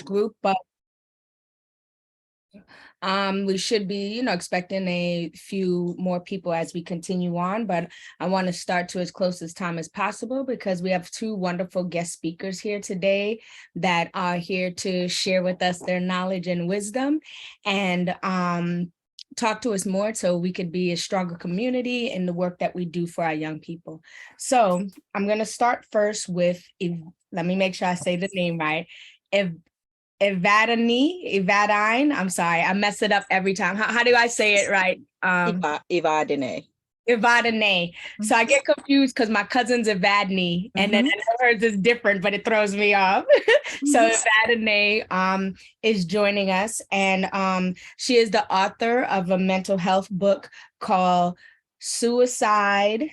group, but we should be, expecting a few more people as we continue on, but I want to start to as close as time as possible because we have two wonderful guest speakers here today that are here to share with us their knowledge and wisdom and talk to us more so we could be a stronger community in the work that we do for our young people. So I'm going to start first with, let me make sure I say the name right. Evadine. I'm sorry, I mess it up every time. How do I say it right? Evadine. Evadine. So I get confused because my cousin's Evadne, and then I know hers is different, but it throws me off. So Evadine is joining us, and she is the author of a mental health book called Suicide.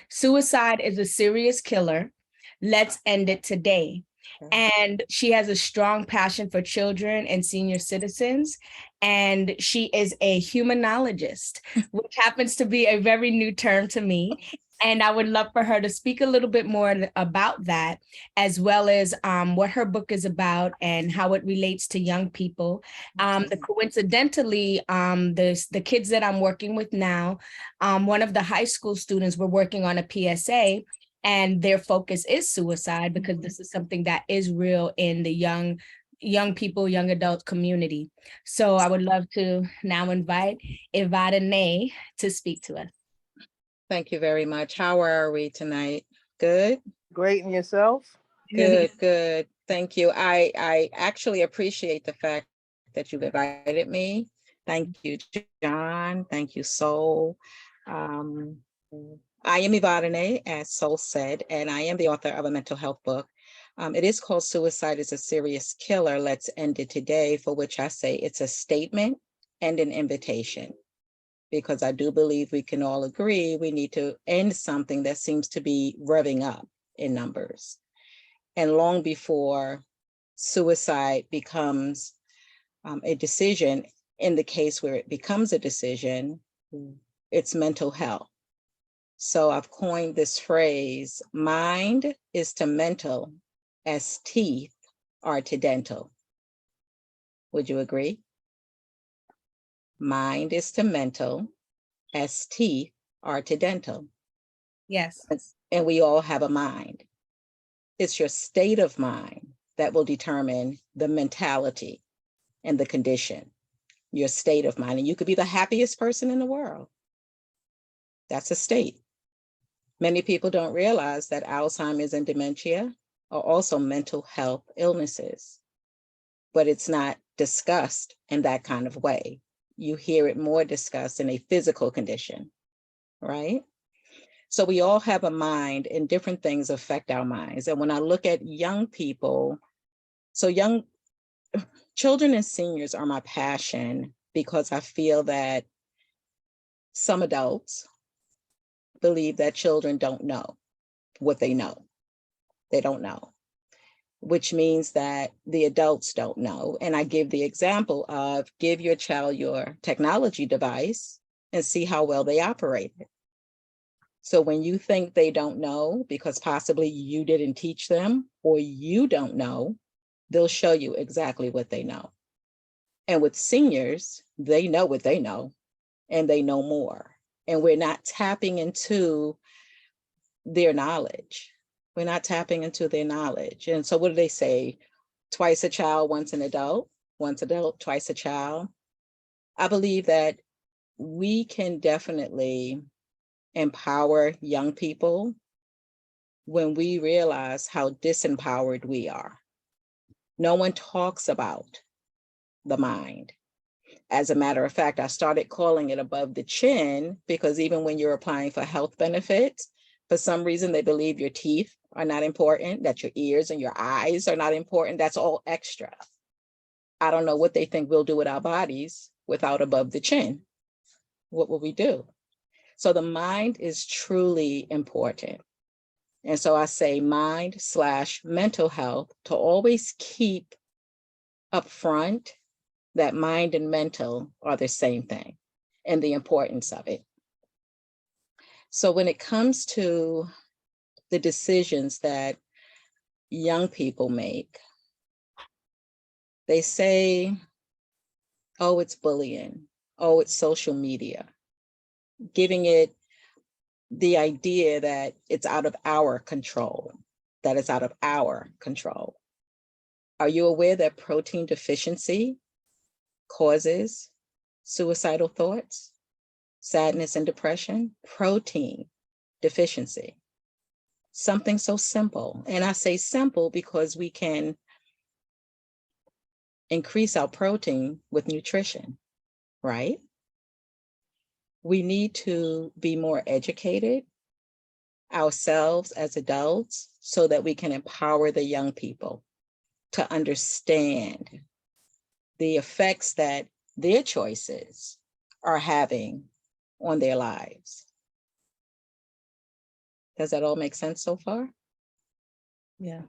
Suicide is a Serious Killer. Let's End It Today. And she has a strong passion for children and senior citizens. And she is a humanologist, which happens to be a very new term to me. And I would love for her to speak a little bit more about that, as well as what her book is about and how it relates to young people. Coincidentally, the kids that I'm working with now, one of the high school students, we're working on a PSA, and their focus is suicide because this is something that is real in the young people, young adult community. So I would love to now invite Evadine to speak to us. Thank you very much. How are we tonight? Good? Great, and yourself? Good. Thank you. I actually appreciate the fact that you've invited me. Thank you, John. Thank you, Soul. I am Evadine, as Soul said, and I am the author of a mental health book. It is called Suicide is a Serious Killer. Let's End It Today, for which I say it's a statement and an invitation, because I do believe we can all agree we need to end something that seems to be revving up in numbers. And long before suicide becomes a decision, in the case where it becomes a decision, it's mental health. So I've coined this phrase, mind is to mental as teeth are to dental. Would you agree? Mind is to mental as teeth are to dental. Yes. And we all have a mind. It's your state of mind that will determine the mentality and the condition, your state of mind. And you could be the happiest person in the world. That's a state. Many people don't realize that Alzheimer's and dementia are also mental health illnesses, but it's not discussed in that kind of way. You hear it more discussed in a physical condition, right? So we all have a mind, and different things affect our minds. And when I look at young people, so young children and seniors are my passion, because I feel that some adults believe that children don't know what they know. They don't know, which means that the adults don't know. And I give the example of give your child your technology device and see how well they operate it. So when you think they don't know because possibly you didn't teach them or you don't know, they'll show you exactly what they know. And with seniors, they know what they know and they know more. And we're not tapping into their knowledge. We're not tapping into their knowledge. And so what do they say? Twice a child, once an adult, once adult, twice a child. I believe that we can definitely empower young people when we realize how disempowered we are. No one talks about the mind. As a matter of fact, I started calling it above the chin because even when you're applying for health benefits, for some reason they believe your teeth are not important, that your ears and your eyes are not important. That's all extra. I don't know what they think we'll do with our bodies without above the chin. What will we do? So the mind is truly important. And so I say mind/mental health to always keep up front that mind and mental are the same thing and the importance of it. So when it comes to the decisions that young people make, They say, oh, it's bullying. Oh, it's social media, giving it the idea that it's out of our control, that it's out of our control. Are you aware that protein deficiency causes suicidal thoughts, sadness, and depression? Protein deficiency. Something so simple. And I say simple because we can increase our protein with nutrition, right? We need to be more educated ourselves as adults so that we can empower the young people to understand the effects that their choices are having on their lives. Does that all make sense so far? Yeah.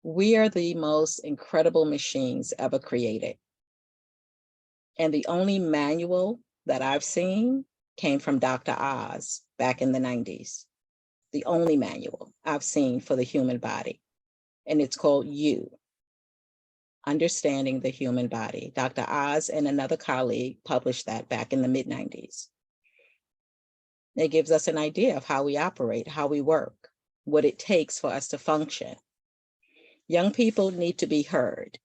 We are the most incredible machines ever created. And the only manual that I've seen came from Dr. Oz back in the 90s. The only manual I've seen for the human body. And it's called You, Understanding the Human Body. Dr. Oz and another colleague published that back in the mid-90s. It gives us an idea of how we operate, how we work, what it takes for us to function. Young people need to be heard.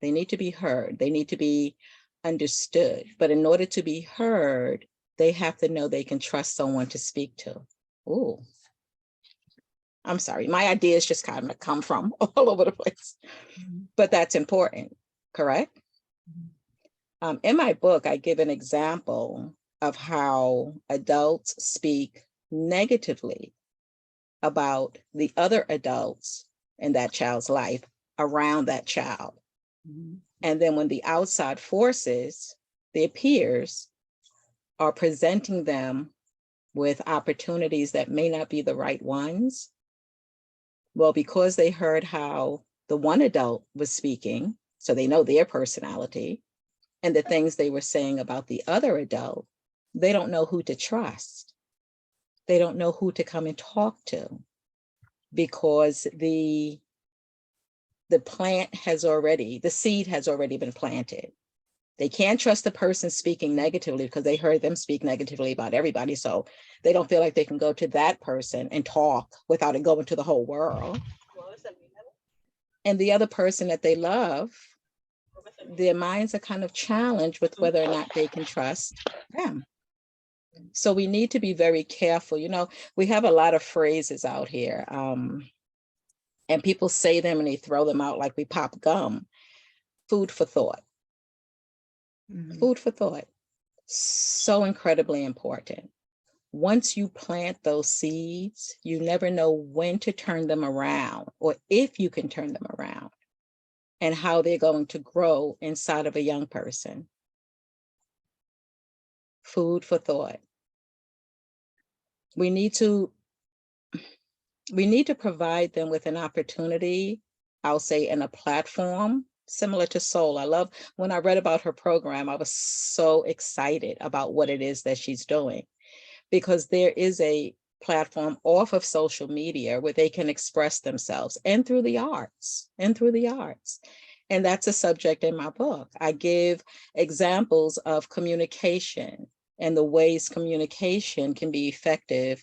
They need to be heard. They need to be understood. But in order to be heard, they have to know they can trust someone to speak to. Ooh, I'm sorry. My ideas just kind of come from all over the place, but that's important, correct? In my book, I give an example of how adults speak negatively about the other adults in that child's life around that child. And then when the outside forces, their peers, are presenting them with opportunities that may not be the right ones, well, because they heard how the one adult was speaking, so they know their personality, and the things they were saying about the other adult, they don't know who to trust. They don't know who to come and talk to, because the seed has already been planted. They can't trust the person speaking negatively because they heard them speak negatively about everybody. So they don't feel like they can go to that person and talk without it going to the whole world. And the other person that they love, their minds are kind of challenged with whether or not they can trust them. So we need to be very careful. You know, we have a lot of phrases out here, and people say them and they throw them out like we pop gum. Food for thought. Food for thought. So incredibly important. Once you plant those seeds, you never know when to turn them around or if you can turn them around and how they're going to grow inside of a young person. Food for thought. We need to provide them with an opportunity, I'll say, and a platform similar to Soul. I love, when I read about her program, I was so excited about what it is that she's doing, because there is a platform off of social media where they can express themselves, and through the arts. And that's a subject in my book. I give examples of communication and the ways communication can be effective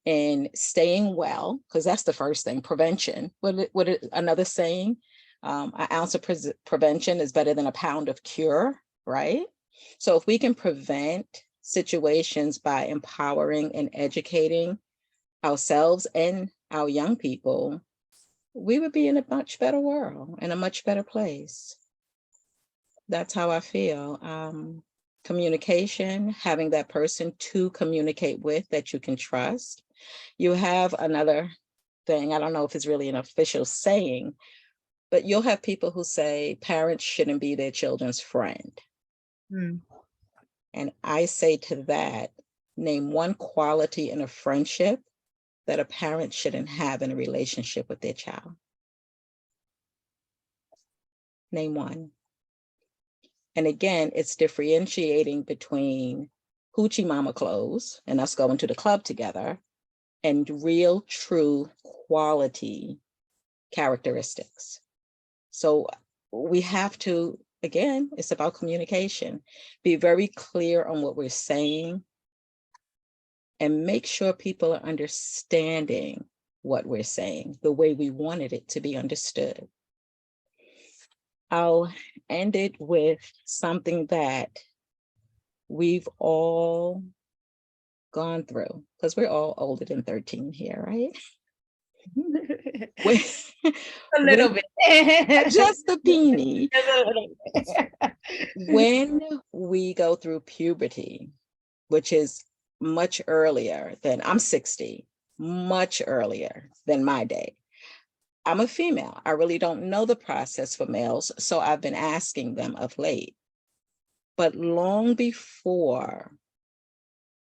in staying well, because that's the first thing, prevention. Another saying, an ounce of prevention is better than a pound of cure, right? So if we can prevent situations by empowering and educating ourselves and our young people, we would be in a much better world, in a much better place. That's how I feel. Communication, having that person to communicate with that you can trust. You have another thing, I don't know if it's really an official saying, but you'll have people who say parents shouldn't be their children's friend. And I say to that, name one quality in a friendship that a parent shouldn't have in a relationship with their child. Name one. And again, it's differentiating between hoochie mama clothes and us going to the club together and real, true quality characteristics. So we have to, again, it's about communication. Be very clear on what we're saying and make sure people are understanding what we're saying the way we wanted it to be understood. I'll end it with something that we've all gone through, because we're all older than 13 here, right? When, A little bit. just a teeny. Just a little bit. When we go through puberty, which is much earlier than, I'm 60, much earlier than my day. I'm a female. I really don't know the process for males, so I've been asking them of late. But long before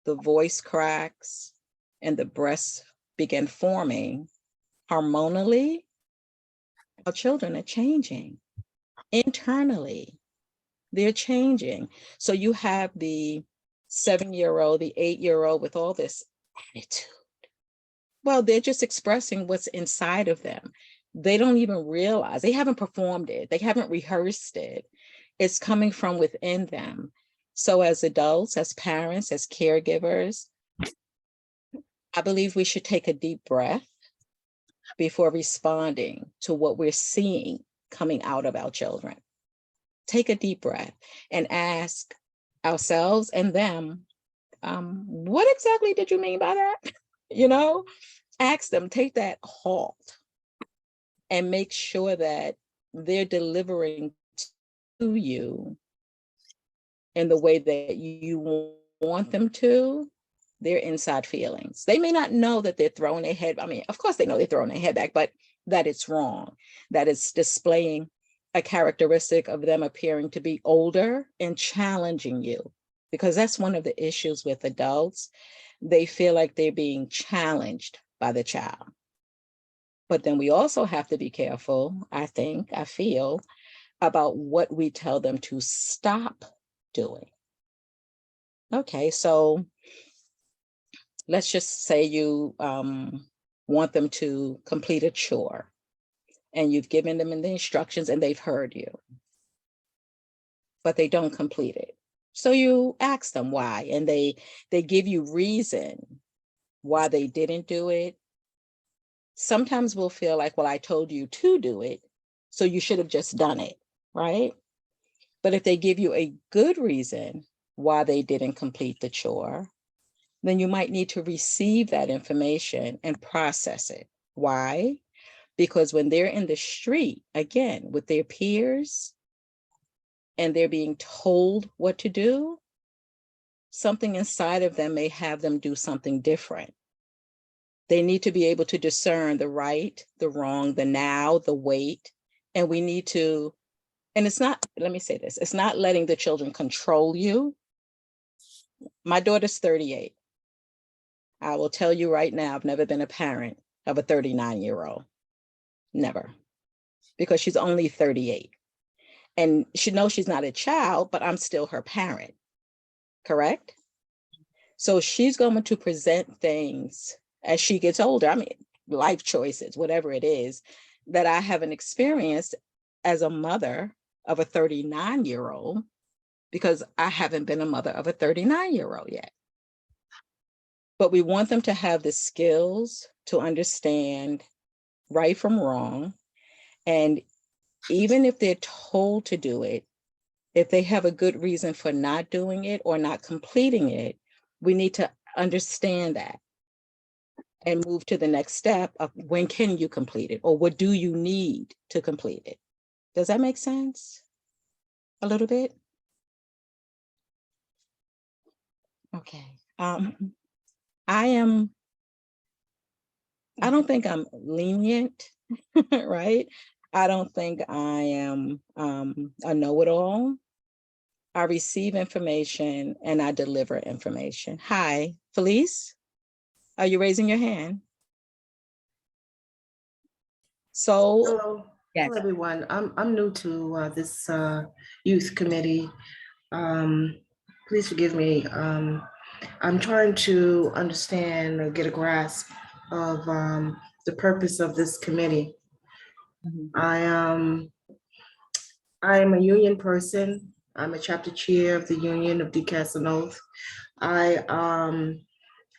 the voice cracks and the breasts begin forming, hormonally, our children are changing. Internally, they're changing. So you have the 7-year-old, the 8-year-old with all this attitude. Well, they're just expressing what's inside of them. They don't even realize, they haven't performed it, they haven't rehearsed it. It's coming from within them. So as adults, as parents, as caregivers, I believe we should take a deep breath before responding to what we're seeing coming out of our children. Take a deep breath and ask ourselves and them, what exactly did you mean by that? You know, ask them, take that halt and make sure that they're delivering to you in the way that you want them to, their inside feelings. They may not know that they're throwing their head. I mean, of course they know they're throwing their head back, but that it's wrong, that it's displaying a characteristic of them appearing to be older and challenging you, because that's one of the issues with adults. They feel like they're being challenged by the child. But then we also have to be careful, I feel, about what we tell them to stop doing. Okay, so let's just say you want them to complete a chore and you've given them the instructions and they've heard you, but they don't complete it. So you ask them why, and they give you reason why they didn't do it. Sometimes we'll feel like, well, I told you to do it, so you should have just done it, right? But if they give you a good reason why they didn't complete the chore, then you might need to receive that information and process it. Why? Because when they're in the street, again, with their peers, and they're being told what to do, something inside of them may have them do something different. They need to be able to discern the right, the wrong, the now, the wait. And we need to, and it's not, let me say this, it's not letting the children control you. My daughter's 38. I will tell you right now, I've never been a parent of a 39-year-old. Never. Because she's only 38. And she knows she's not a child, but I'm still her parent. Correct? So she's going to present things as she gets older. I mean, life choices, whatever it is, that I haven't experienced as a mother of a 39-year-old, because I haven't been a mother of a 39-year-old yet. But we want them to have the skills to understand right from wrong. And even if they're told to do it, if they have a good reason for not doing it or not completing it, we need to understand that and move to the next step of when can you complete it, or what do you need to complete it? Does that make sense? A little bit? Okay. I don't think I'm lenient, right? I don't think I am a know-it-all. I receive information and I deliver information. Hi, Felice, are you raising your hand? So, Hello, Yes. hello everyone. I'm new to this youth committee. Please forgive me. I'm trying to understand or get a grasp of the purpose of this committee. Mhm. I I am a union person. I'm a chapter chair of the Union of DeKalb North. I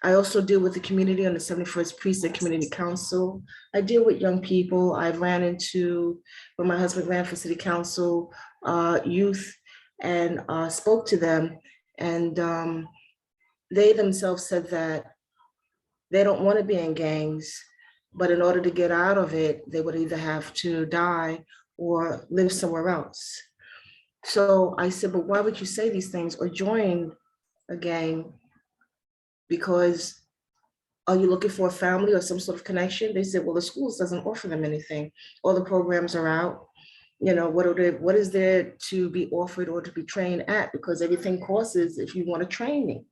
I also deal with the community on the 71st Precinct Community Council. I deal with young people. I ran into, when my husband ran for city council, youth, and spoke to them. And they themselves said that they don't want to be in gangs, but in order to get out of it, they would either have to die or live somewhere else. So I said, but why would you say these things or join a gang? Because are you looking for a family or some sort of connection? They said, well, the schools doesn't offer them anything. All the programs are out. You know, what is there to be offered or to be trained at? Because everything costs if you want to train me.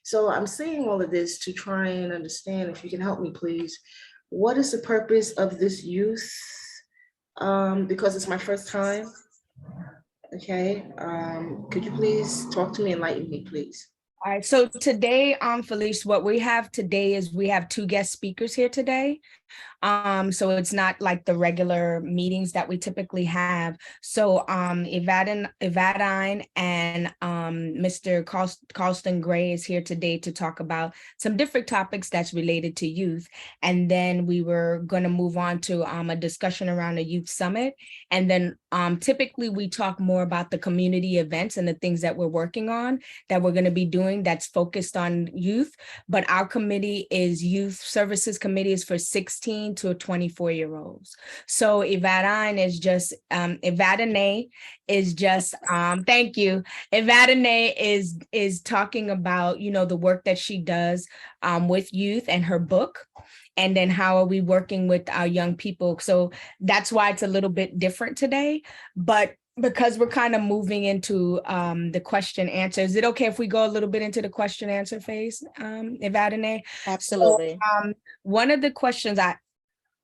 So I'm saying all of this to try and understand, if you can help me, please, what is the purpose of this youth? Because it's my first time. Okay. Could you please talk to me, enlighten me, please? All right, so today, Felice, what we have today is we have two guest speakers here today. So it's not like the regular meetings that we typically have. So Evadine and Mr. Carlston Gray is here today to talk about some different topics that's related to youth. And then we were going to move on to a discussion around a youth summit. And then typically we talk more about the community events and the things that we're working on that we're going to be doing that's focused on youth. But our committee is Youth Services Committee is for 16 to 24-year-olds. So Evadine is just thank you. Evadine is talking about, you know, the work that she does with youth and her book. And then how are we working with our young people? So that's why it's a little bit different today. But because we're kind of moving into the question answer, is it okay if we go a little bit into the question answer phase, Evadine? Absolutely. So, one of the questions I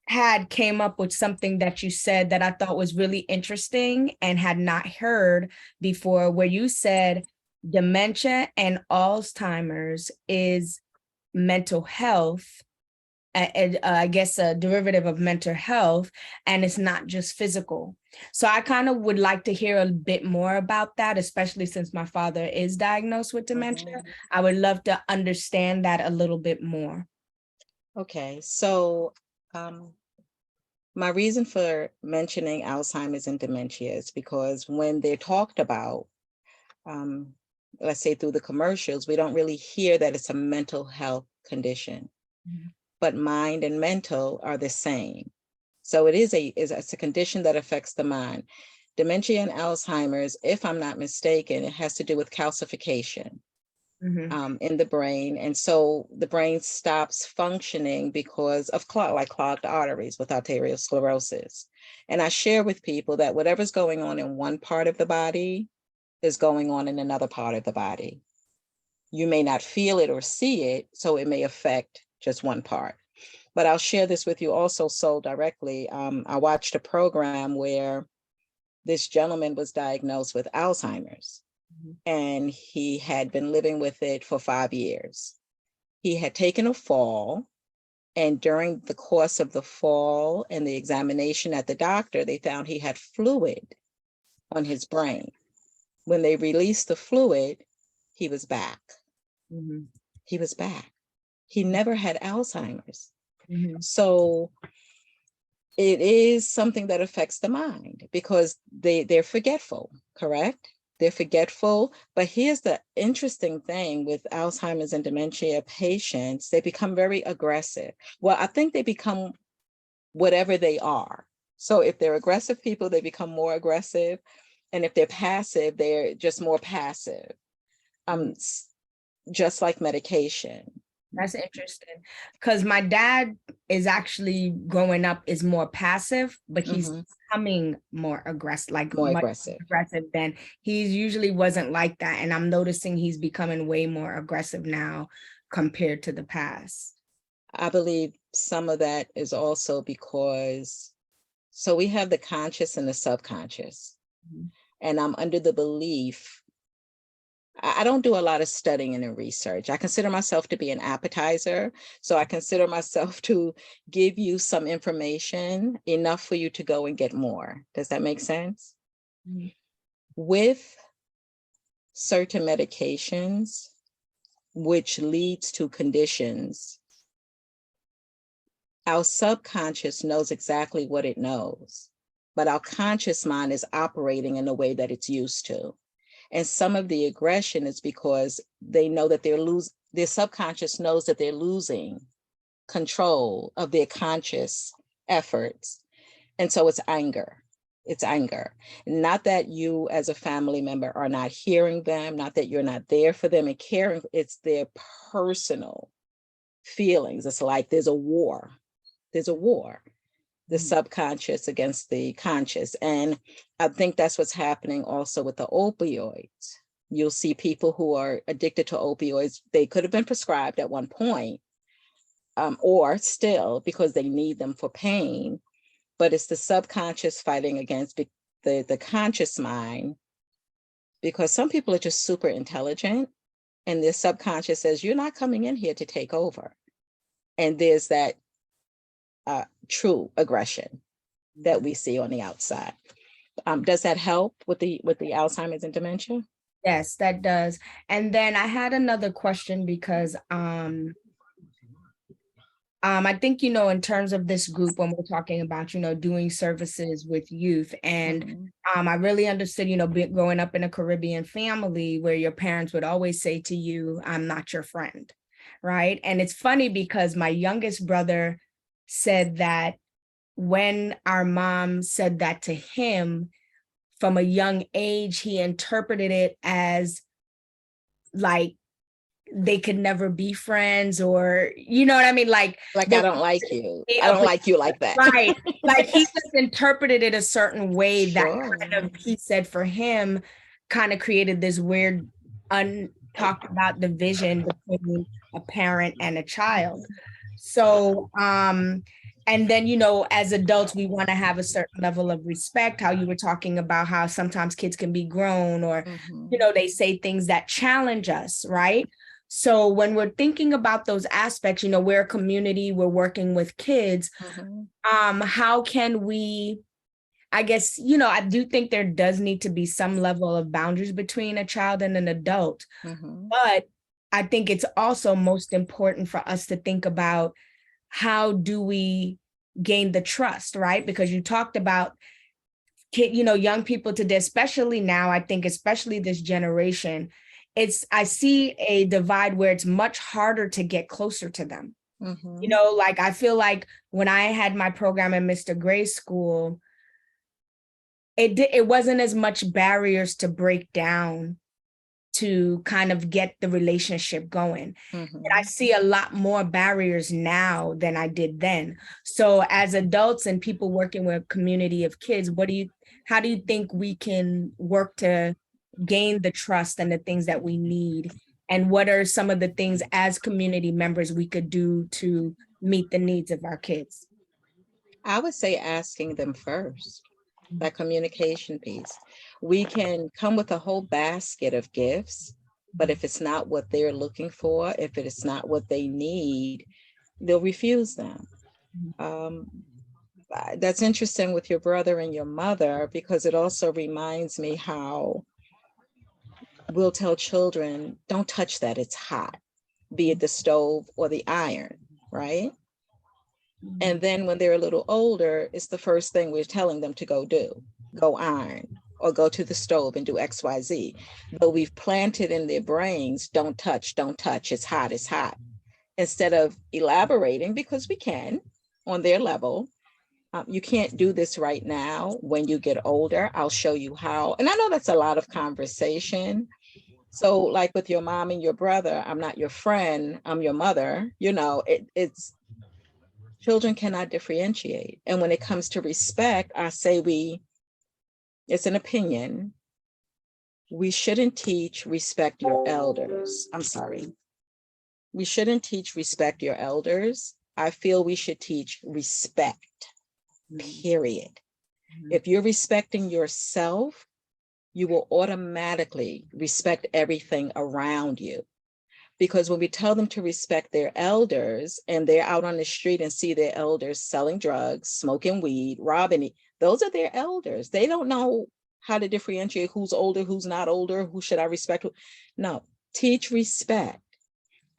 had came up with something that you said that I thought was really interesting and had not heard before, where you said dementia and Alzheimer's is mental health. I guess a derivative of mental health, and it's not just physical. So I kind of would like to hear a bit more about that, especially since my father is diagnosed with dementia. I would love to understand that a little bit more. Okay, so my reason for mentioning Alzheimer's and dementia is because when they're talked about, let's say through the commercials, we don't really hear that it's a mental health condition. Mm-hmm. But mind and mental are the same. So it's a condition that affects the mind. Dementia and Alzheimer's, if I'm not mistaken, it has to do with calcification in the brain. And so the brain stops functioning because of clogged arteries with arteriosclerosis. And I share with people that whatever's going on in one part of the body is going on in another part of the body. You may not feel it or see it, so it may affect just one part. But I'll share this with you also so directly. I watched a program where this gentleman was diagnosed with Alzheimer's, and he had been living with it for 5 years. He had taken a fall, and during the course of the fall and the examination at the doctor, they found he had fluid on his brain. When they released the fluid, he was back. He was back. He never had Alzheimer's. So it is something that affects the mind because they're forgetful, correct? They're forgetful. But here's the interesting thing with Alzheimer's and dementia patients, they become very aggressive. Well, I think they become whatever they are. So if they're aggressive people, they become more aggressive. And if they're passive, they're just more passive. Just like medication. That's interesting because my dad is actually growing up is more passive, but he's becoming more aggressive, like more aggressive than he usually wasn't like that. And I'm noticing he's becoming way more aggressive now compared to the past. I believe some of that is also because, so we have the conscious and the subconscious. And I'm under the belief, I don't do a lot of studying and research. I consider myself to be an appetizer. So I consider myself to give you some information, enough for you to go and get more. Does that make sense? Mhm. With certain medications, which leads to conditions, our subconscious knows exactly what it knows, but our conscious mind is operating in the way that it's used to. And some of the aggression is because they know that their subconscious knows that they're losing control of their conscious efforts. And so it's anger. It's anger. Not that you as a family member are not hearing them, not that you're not there for them and caring, it's their personal feelings. It's like there's a war. There's a war, the subconscious against the conscious. And I think that's what's happening also with the opioids. You'll see people who are addicted to opioids, they could have been prescribed at one point, or still because they need them for pain, but it's the subconscious fighting against the conscious mind, because some people are just super intelligent and their subconscious says, you're not coming in here to take over. And there's that true aggression that we see on the outside. Does that help with the Alzheimer's and dementia? Yes, that does. And then I had another question because I think, in terms of this group, when we're talking about, doing services with youth, and I really understood, growing up in a Caribbean family where your parents would always say to you, I'm not your friend, right? And it's funny because my youngest brother said that when our mom said that to him from a young age, he interpreted it as like they could never be friends, or you know what I mean? Like I don't like you. I don't like you like that. Right. Like he just interpreted it a certain way that Sure. kind of, he said for him, kind of created this weird talked about division between a parent and a child. So and then, as adults, we want to have a certain level of respect, how you were talking about how sometimes kids can be grown, or they say things that challenge us, right? So when we're thinking about those aspects, we're a community, we're working with kids. How can we, I guess, I do think there does need to be some level of boundaries between a child and an adult. But I think it's also most important for us to think about, how do we gain the trust, right? Because you talked about young people today, especially now, I think, especially this generation, I see a divide where it's much harder to get closer to them. Like I feel like when I had my program in Mr. Gray's school, it wasn't as much barriers to break down to kind of get the relationship going. And I see a lot more barriers now than I did then. So as adults and people working with a community of kids, how do you think we can work to gain the trust and the things that we need? And what are some of the things as community members we could do to meet the needs of our kids? I would say asking them first, that communication piece. We can come with a whole basket of gifts, but if it's not what they're looking for, if it is not what they need, they'll refuse them. That's interesting with your brother and your mother, because it also reminds me how we'll tell children, don't touch that, it's hot, be it the stove or the iron, right? And then when they're a little older, it's the first thing we're telling them to go do, go iron or go to the stove and do XYZ. But we've planted in their brains, don't touch, it's hot, it's hot. Instead of elaborating, because we can on their level, you can't do this right now. When you get older, I'll show you how. And I know that's a lot of conversation. So like with your mom and your brother, I'm not your friend, I'm your mother, it's children cannot differentiate. And when it comes to respect, I say it's an opinion. We shouldn't teach respect your elders. I'm sorry. We shouldn't teach respect your elders. I feel we should teach respect, period. If you're respecting yourself, you will automatically respect everything around you. Because when we tell them to respect their elders and they're out on the street and see their elders selling drugs, smoking weed, robbing, those are their elders. They don't know how to differentiate who's older, who's not older, who should I respect. No, teach respect.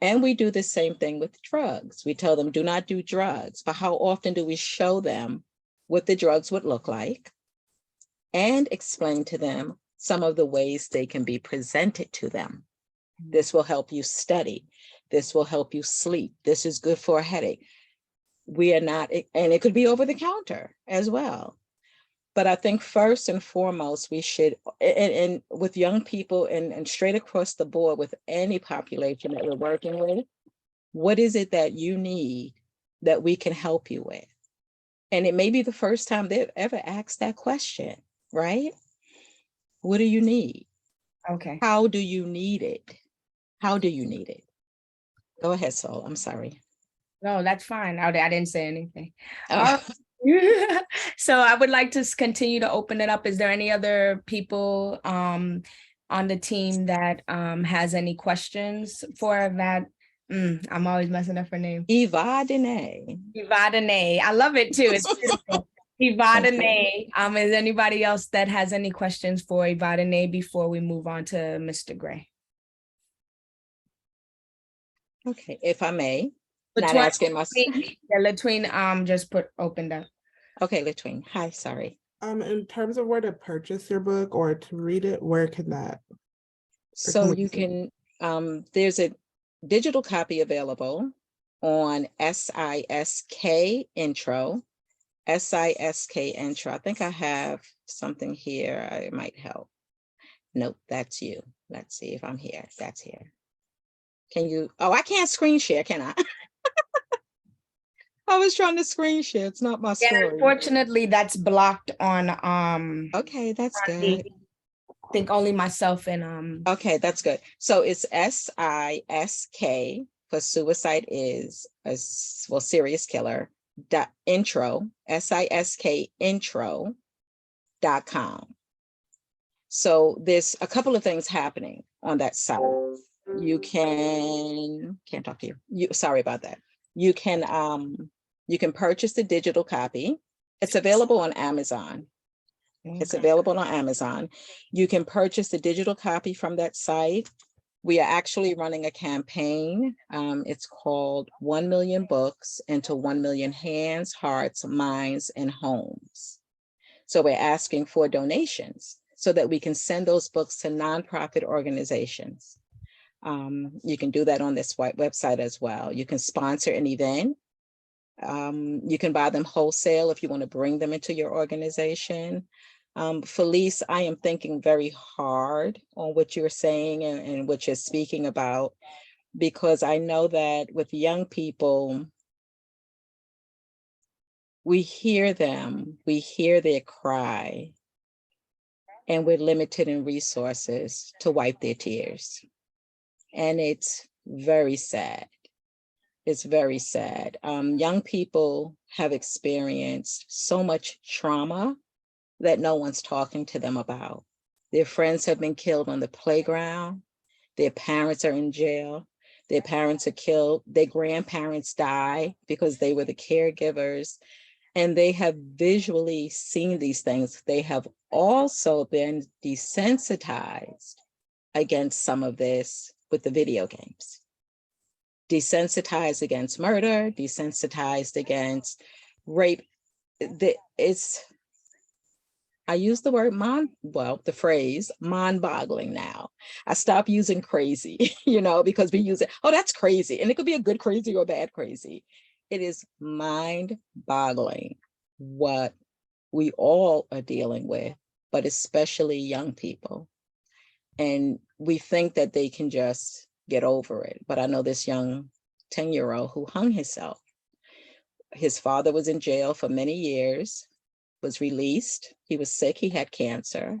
And we do the same thing with drugs. We tell them, do not do drugs. But how often do we show them what the drugs would look like and explain to them some of the ways they can be presented to them? This will help you study. This will help you sleep. This is good for a headache. We are not, and it could be over the counter as well. But I think first and foremost, we should, and with young people and straight across the board with any population that we're working with, what is it that you need that we can help you with? And it may be the first time they've ever asked that question, right? What do you need? Okay. How do you need it? How do you need it? Go ahead, Sol. I'm sorry. No, that's fine. I didn't say anything. Oh. So I would like to continue to open it up. Is there any other people on the team that has any questions for that? I'm always messing up her name. Evadene. Evadene. I love it too. It's beautiful. Evadene. Is anybody else that has any questions for Evadene before we move on to Mr. Gray? Okay, if I may. Not Latwin, asking my. Latwin just opened up. Okay, Latwin. Hi, sorry. In terms of where to purchase your book or to read it, where can that? So you can, there's a digital copy available on SISK Intro. SISK Intro. I think I have something here. It might help. Nope, that's you. Let's see if I'm here. That's here. Can you? Oh, I can't screen share, can I? I was trying to screen share. It's not my story. Yeah, unfortunately, that's blocked on Okay, that's good. I think only myself and Okay, that's good. So it's SISK for suicide is well, serious killer intro, SISK intro.com. So there's a couple of things happening on that site. You can't talk to you. Sorry about that. You can purchase the digital copy. It's available on Amazon. Okay. It's available on Amazon. You can purchase the digital copy from that site. We are actually running a campaign. It's called 1 Million Books into 1 Million Hands, Hearts, Minds, and Homes. So we're asking for donations so that we can send those books to nonprofit organizations. You can do that on this website as well. You can sponsor an event. You can buy them wholesale if you want to bring them into your organization. Felice, I am thinking very hard on what you're saying and what you're speaking about, because I know that with young people, we hear them, we hear their cry, and we're limited in resources to wipe their tears. And it's very sad. It's very sad. Young people have experienced so much trauma that no one's talking to them about. Their friends have been killed on the playground. Their parents are in jail. Their parents are killed. Their grandparents die because they were the caregivers. And they have visually seen these things. They have also been desensitized against some of this with the video games. Desensitized against murder, desensitized against rape. I use the word the phrase mind-boggling now. I stopped using crazy, because we use it, oh, that's crazy. And it could be a good crazy or bad crazy. It is mind-boggling what we all are dealing with, but especially young people. And we think that they can just get over it. But I know this young 10-year-old who hung himself. His father was in jail for many years, was released. He was sick, he had cancer.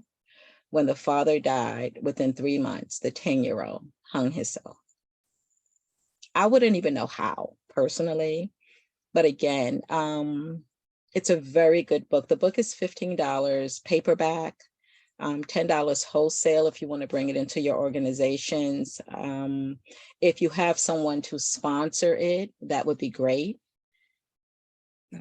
When the father died, within 3 months, the 10-year-old hung himself. I wouldn't even know how personally, but again, it's a very good book. The book is $15 paperback, $10 wholesale if you want to bring it into your organizations. If you have someone to sponsor it, that would be great.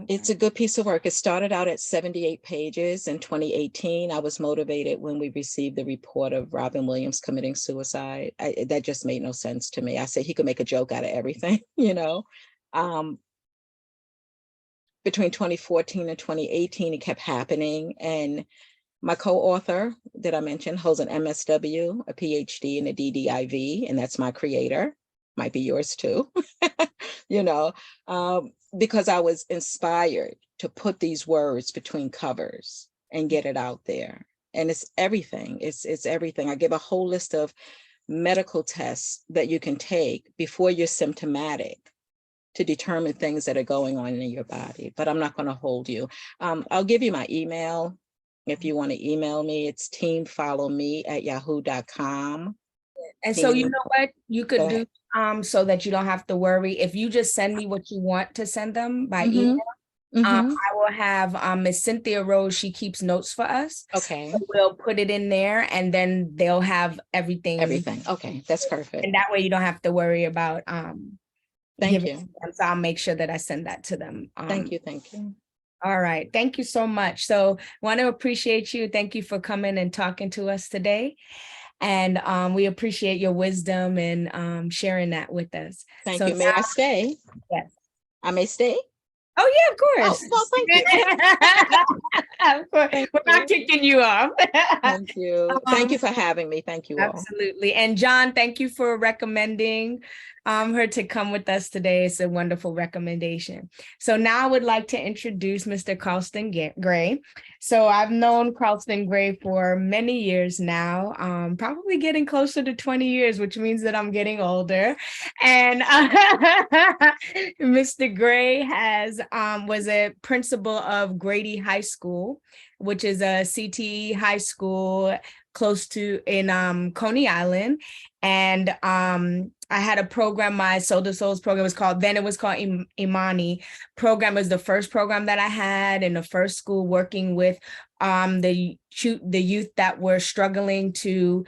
It's a good piece of work. It started out at 78 pages in 2018. I was motivated when we received the report of Robin Williams committing suicide. That just made no sense to me. I said he could make a joke out of everything, you know. Between 2014 and 2018, it kept happening. And my co-author that I mentioned holds an MSW, a PhD, and a DDIV, and that's my creator. Might be yours too, you know, because I was inspired to put these words between covers and get it out there. And it's everything. It's everything. I give a whole list of medical tests that you can take before you're symptomatic to determine things that are going on in your body. But I'm not going to hold you. I'll give you my email. If you want to email me, it's teamfollowme@yahoo.com. And so you know what you could do so that you don't have to worry. If you just send me what you want to send them by email, I will have Miss Cynthia Rose. She keeps notes for us. Okay. So we'll put it in there and then they'll have everything. Everything. Okay, that's perfect. And that way you don't have to worry about Thank you. So I'll make sure that I send that to them. Thank you. Thank you. All right. Thank you so much. So want to appreciate you. Thank you for coming and talking to us today. And we appreciate your wisdom and sharing that with us. Thank you. May I stay? Yes. I may stay? Oh, yeah, of course. Oh, well, thank you. Of course. We're not kicking you off. Thank you. Thank you for having me. Thank you all. Absolutely. And John, thank you for recommending her to come with us today. It's a wonderful recommendation. So now I would like to introduce Mr. Carlston Gray. So I've known Carlston Gray for many years now, probably getting closer to 20 years, which means that I'm getting older. And Mr. Gray was a principal of Grady High School, which is a CTE high school close to in Coney Island. And I had a program, my Soul to Souls program was called Imani program. Was the first program that I had in the first school working with the youth that were struggling to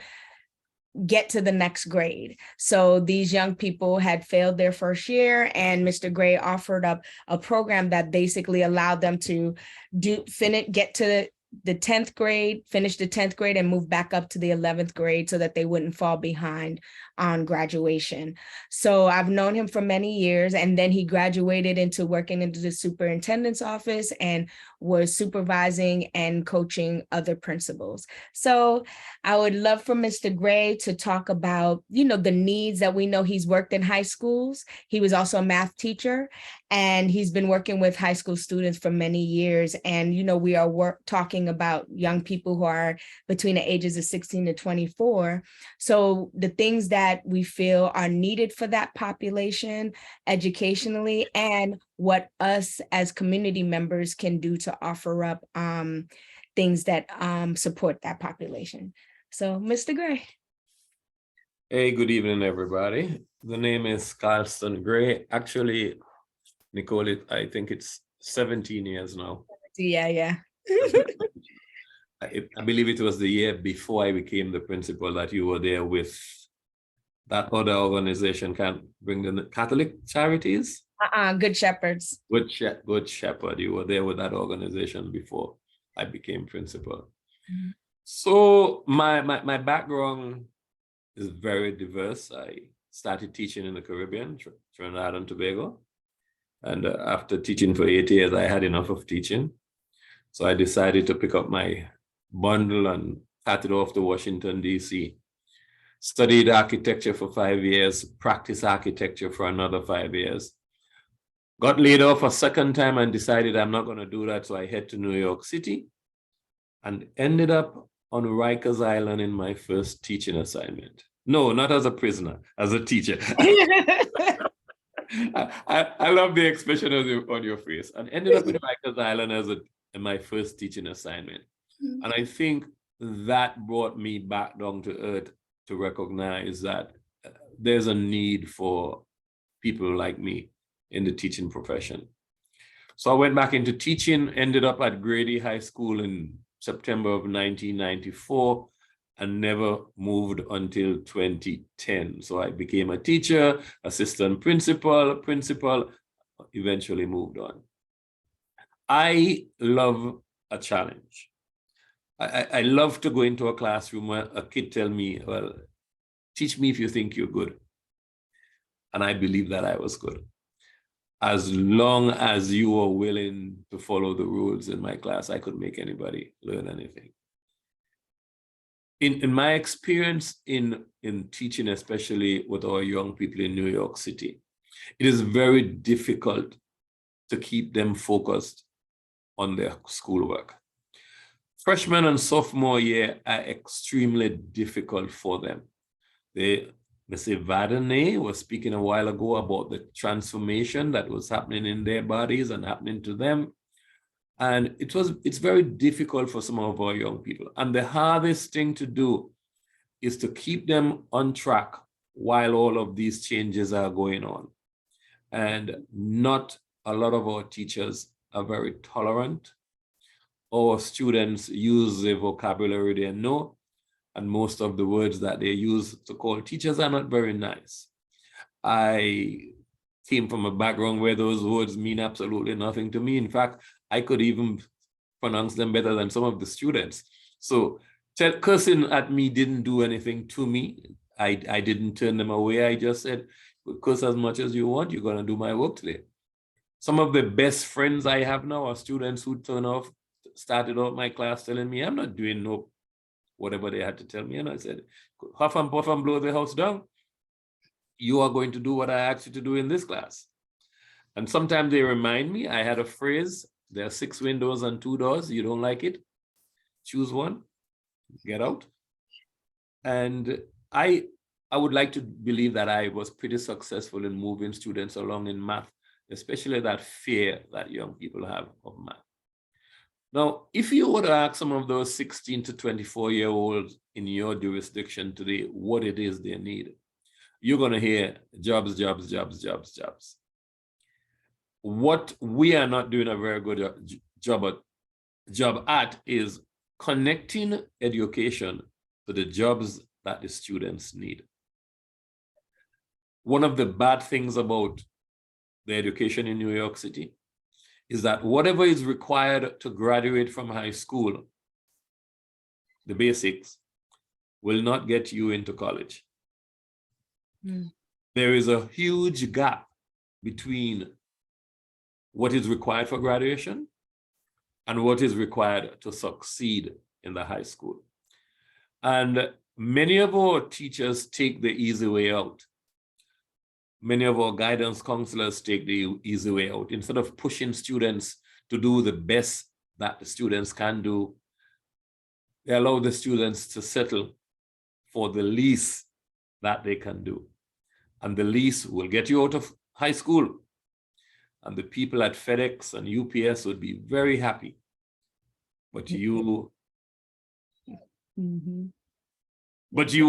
get to the next grade. So these young people had failed their first year, and Mr. Gray offered up a program that basically allowed them to get to the 10th grade, finish the 10th grade and move back up to the 11th grade so that they wouldn't fall behind on graduation. So I've known him for many years, and then he graduated into working into the superintendent's office and was supervising and coaching other principals. So I would love for Mr. Gray to talk about, the needs that we know. He's worked in high schools. He was also a math teacher, and he's been working with high school students for many years. And, we are talking about young people who are between the ages of 16 to 24. So the things that we feel are needed for that population educationally, and what us as community members can do to offer up things that support that population. So, Mr. Gray. Hey, good evening, everybody. The name is Carlston Gray. Actually, Nicole, I think it's 17 years now. Yeah. I believe it was the year before I became the principal that you were there with that other organization, can't bring the Catholic Charities? Good Shepherds. Good Shepherd. You were there with that organization before I became principal. Mm-hmm. So my background is very diverse. I started teaching in the Caribbean, Trinidad and Tobago. And after teaching for 8 years, I had enough of teaching. So I decided to pick up my bundle and cut it off to Washington, D.C. Studied architecture for 5 years, practiced architecture for another 5 years. Got laid off a second time and decided I'm not going to do that. So I head to New York City and ended up on Rikers Island in my first teaching assignment. No, not as a prisoner, as a teacher. I love the expression on your face. And ended up in Rikers Island in my first teaching assignment. Mm-hmm. And I think that brought me back down to earth to recognize that there's a need for people like me in the teaching profession. So I went back into teaching, ended up at Grady High School in September of 1994, and never moved until 2010. So I became a teacher, assistant principal, eventually moved on. I love a challenge. I love to go into a classroom where a kid tell me, well, teach me if you think you're good. And I believe that I was good. As long as you were willing to follow the rules in my class, I could make anybody learn anything. In my experience in teaching, especially with our young people in New York City, it is very difficult to keep them focused on their schoolwork. Freshman and sophomore year are extremely difficult for them. Mr. Vadane was speaking a while ago about the transformation that was happening in their bodies and happening to them. And it's very difficult for some of our young people. And the hardest thing to do is to keep them on track while all of these changes are going on. And not a lot of our teachers are very tolerant. Our students use the vocabulary they know, and most of the words that they use to call teachers are not very nice. I came from a background where those words mean absolutely nothing to me. In fact, I could even pronounce them better than some of the students. So cursing at me didn't do anything to me. I didn't turn them away. I just said, curse as much as you want, you're gonna do my work today. Some of the best friends I have now are students who started out my class telling me, I'm not doing no whatever they had to tell me. And I said, huff and puff and blow the house down. You are going to do what I asked you to do in this class. And sometimes they remind me, I had a phrase, there are 6 windows and 2 doors. You don't like it? Choose one, get out. And I would like to believe that I was pretty successful in moving students along in math, especially that fear that young people have of math. Now, if you were to ask some of those 16 to 24-year-olds in your jurisdiction today what it is they need, you're going to hear jobs, jobs, jobs, jobs, jobs. What we are not doing a very good job at is connecting education to the jobs that the students need. One of the bad things about the education in New York City is that whatever is required to graduate from high school, the basics, will not get you into college. There is a huge gap between what is required for graduation and what is required to succeed in the high school. And many of our teachers take the easy way out. Many of our guidance counselors take the easy way out. Instead of pushing students to do the best that the students can do, they allow the students to settle for the least that they can do. And the least will get you out of high school. And the people at FedEx and UPS would be very happy. But you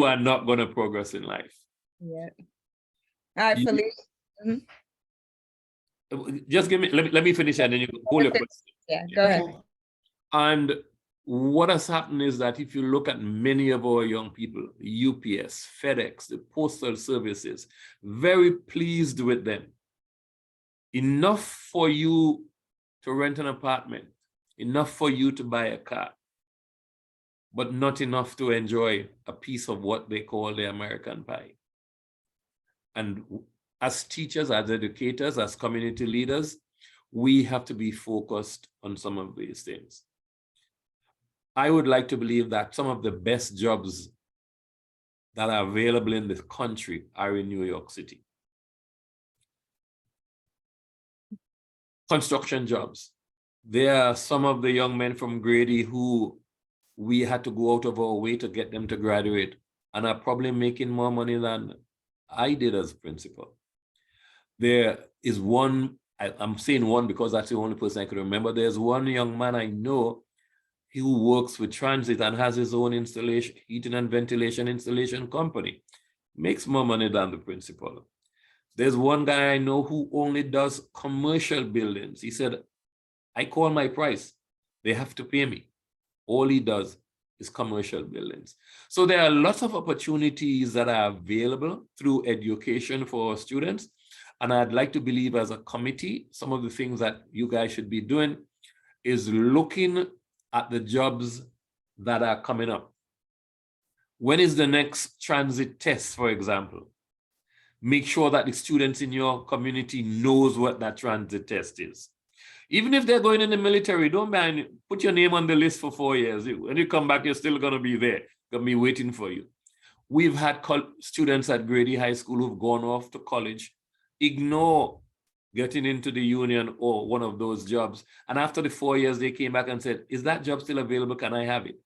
are not going to progress in life. Yeah. All right, Felice. Just let me finish and then you can hold your question. Yeah, go ahead. And what has happened is that if you look at many of our young people, UPS, FedEx, the postal services, very pleased with them. Enough for you to rent an apartment, enough for you to buy a car, but not enough to enjoy a piece of what they call the American pie. And as teachers, as educators, as community leaders, we have to be focused on some of these things. I would like to believe that some of the best jobs that are available in this country are in New York City. Construction jobs. There are some of the young men from Grady who we had to go out of our way to get them to graduate and are probably making more money than I did as principal. There is one, I'm saying one because that's the only person I can remember. There's one young man I know who works with transit and has his own installation, heating and ventilation installation company. Makes more money than the principal. There's one guy I know who only does commercial buildings. He said, I call my price. They have to pay me. All he does is commercial buildings. So there are lots of opportunities that are available through education for our students. And I'd like to believe as a committee, some of the things that you guys should be doing is looking at the jobs that are coming up. When is the next transit test, for example? Make sure that the students in your community knows what that transit test is. Even if they're going in the military, don't mind, put your name on the list for 4 years. When you come back, you're still gonna be there, gonna be waiting for you. We've had students at Grady High School who've gone off to college, ignore getting into the union or one of those jobs. And after the 4 years, they came back and said, is that job still available? Can I have it?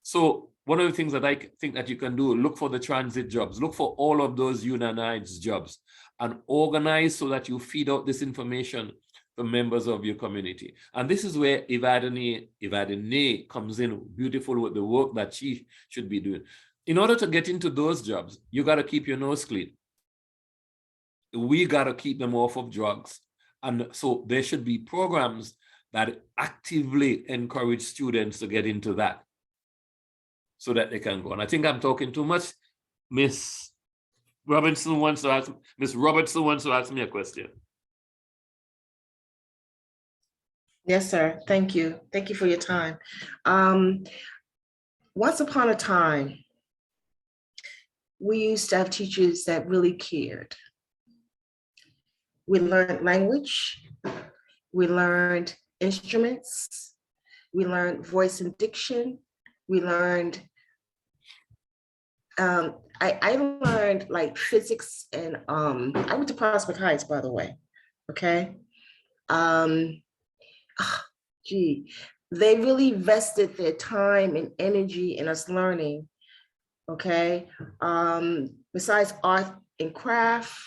So one of the things that I think that you can do, look for the transit jobs, look for all of those unionized jobs and organize so that you feed out this information to members of your community. And this is where Evadene comes in beautiful with the work that she should be doing. In order to get into those jobs, you got to keep your nose clean. We got to keep them off of drugs. And so there should be programs that actively encourage students to get into that so that they can go. And I think I'm talking too much. Miss Robertson wants to ask me a question. Yes, sir. Thank you. Thank you for your time. Once upon a time, we used to have teachers that really cared. We learned language, we learned instruments, we learned voice and diction, we learned, I learned like physics and I went to Prospect Heights, by the way, okay? They really vested their time and energy in us learning, okay? Besides art and craft,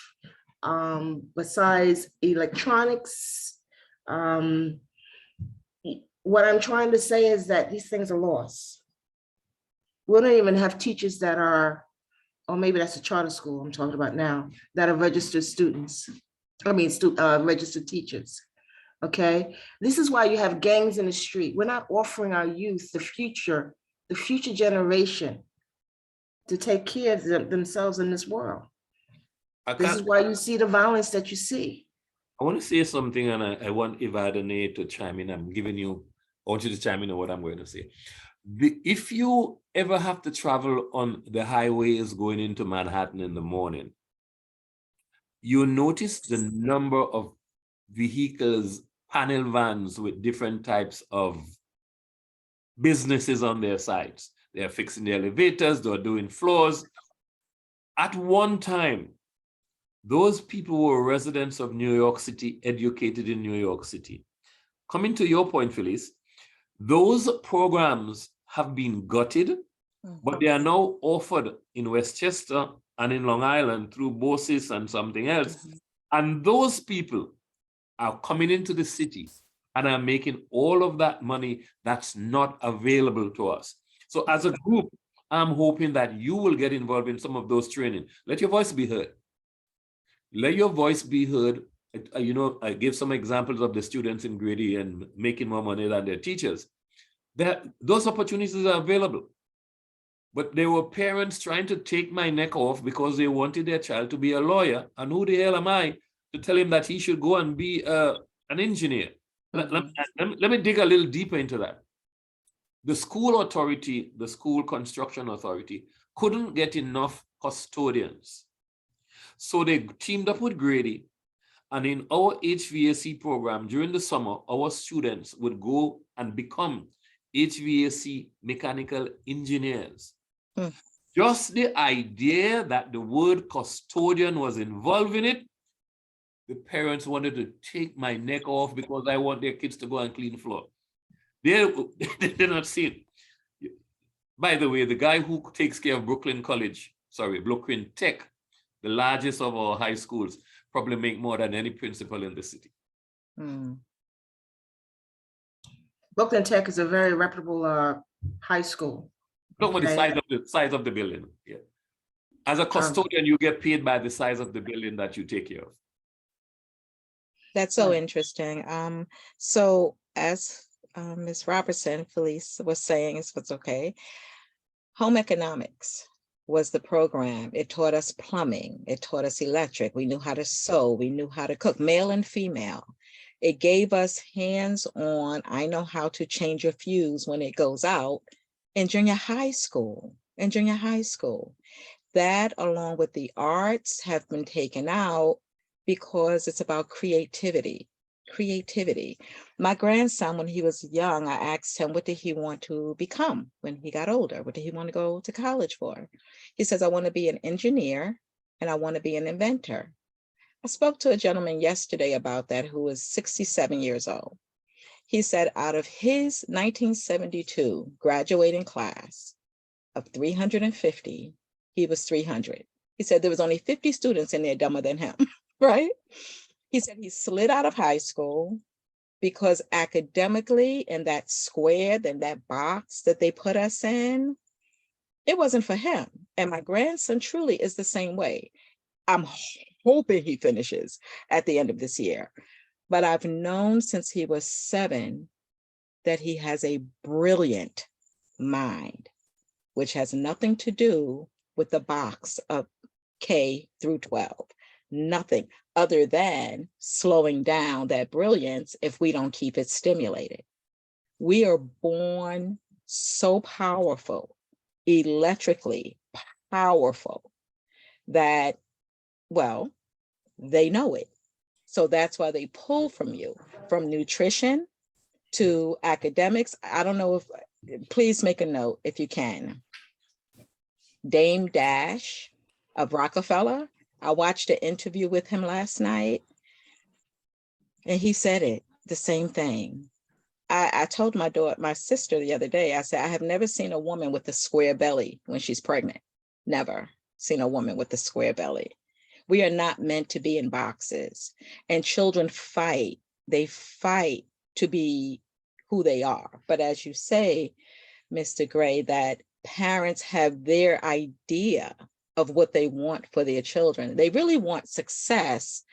besides electronics, what I'm trying to say is that these things are lost. We don't even have teachers that are, or maybe that's a charter school I'm talking about now, that are registered students. I mean, registered teachers. Okay, this is why you have gangs in the street. We're not offering our youth, the future generation, to take care of themselves in this world. This is why you see the violence that you see. I want to say something, and I want Evadene to chime in. I want you to chime in on what I'm going to say. If you ever have to travel on the highways going into Manhattan in the morning, you notice the number of vehicles, panel vans with different types of businesses on their sides. They're fixing the elevators, they're doing floors. At one time, those people were residents of New York City, educated in New York City. Coming to your point, Phyllis, those programs have been gutted, but they are now offered in Westchester and in Long Island through BOCES and something else. And those people are coming into the city and are making all of that money that's not available to us. So as a group, I'm hoping that you will get involved in some of those training. Let your voice be heard. Let your voice be heard. I gave some examples of the students in Grady and making more money than their teachers. Those opportunities are available. But there were parents trying to take my neck off because they wanted their child to be a lawyer. And who the hell am I to tell him that he should go and be an engineer? Let me dig a little deeper into that. The school authority, the school construction authority, couldn't get enough custodians. So they teamed up with Grady, and in our HVAC program during the summer, our students would go and become HVAC mechanical engineers. Just the idea that the word custodian was involved in it, the parents wanted to take my neck off because I want their kids to go and clean floor. They're not seeing. By the way, the guy who takes care of Brooklyn Tech, the largest of our high schools, probably make more than any principal in the city. Brooklyn Tech is a very reputable high school. Look at the size of the building. Yeah. As a custodian, you get paid by the size of the building that you take care of. That's so interesting. So as Ms. Robertson, Felice was saying, if it's okay, home economics was the program. It taught us plumbing. It taught us electric. We knew how to sew. We knew how to cook, male and female. It gave us hands-on, I know how to change a fuse when it goes out in junior high school, That, along with the arts, have been taken out because it's about creativity. My grandson, when he was young, I asked him, what did he want to become when he got older? What did he want to go to college for? He says, I want to be an engineer and I want to be an inventor. I spoke to a gentleman yesterday about that who is 67 years old. He said out of his 1972 graduating class of 350, he was 300. He said there was only 50 students in there dumber than him, right? He said he slid out of high school because academically in that square, then that box that they put us in, it wasn't for him. And my grandson truly is the same way. I'm hoping he finishes at the end of this year. But I've known since he was 7 that he has a brilliant mind, which has nothing to do with the box of K through 12. Nothing other than slowing down that brilliance if we don't keep it stimulated. We are born so powerful, electrically powerful, that, well, they know it. So that's why they pull from you, from nutrition to academics. I don't know if, please make a note if you can. Dame Dash of Rockefeller, I watched an interview with him last night, and he said it, the same thing. I told my sister the other day, I said, I have never seen a woman with a square belly when she's pregnant. Never seen a woman with a square belly. We are not meant to be in boxes, and children fight. They fight to be who they are. But as you say, Mr. Gray, that parents have their idea of what they want for their children. They really want success,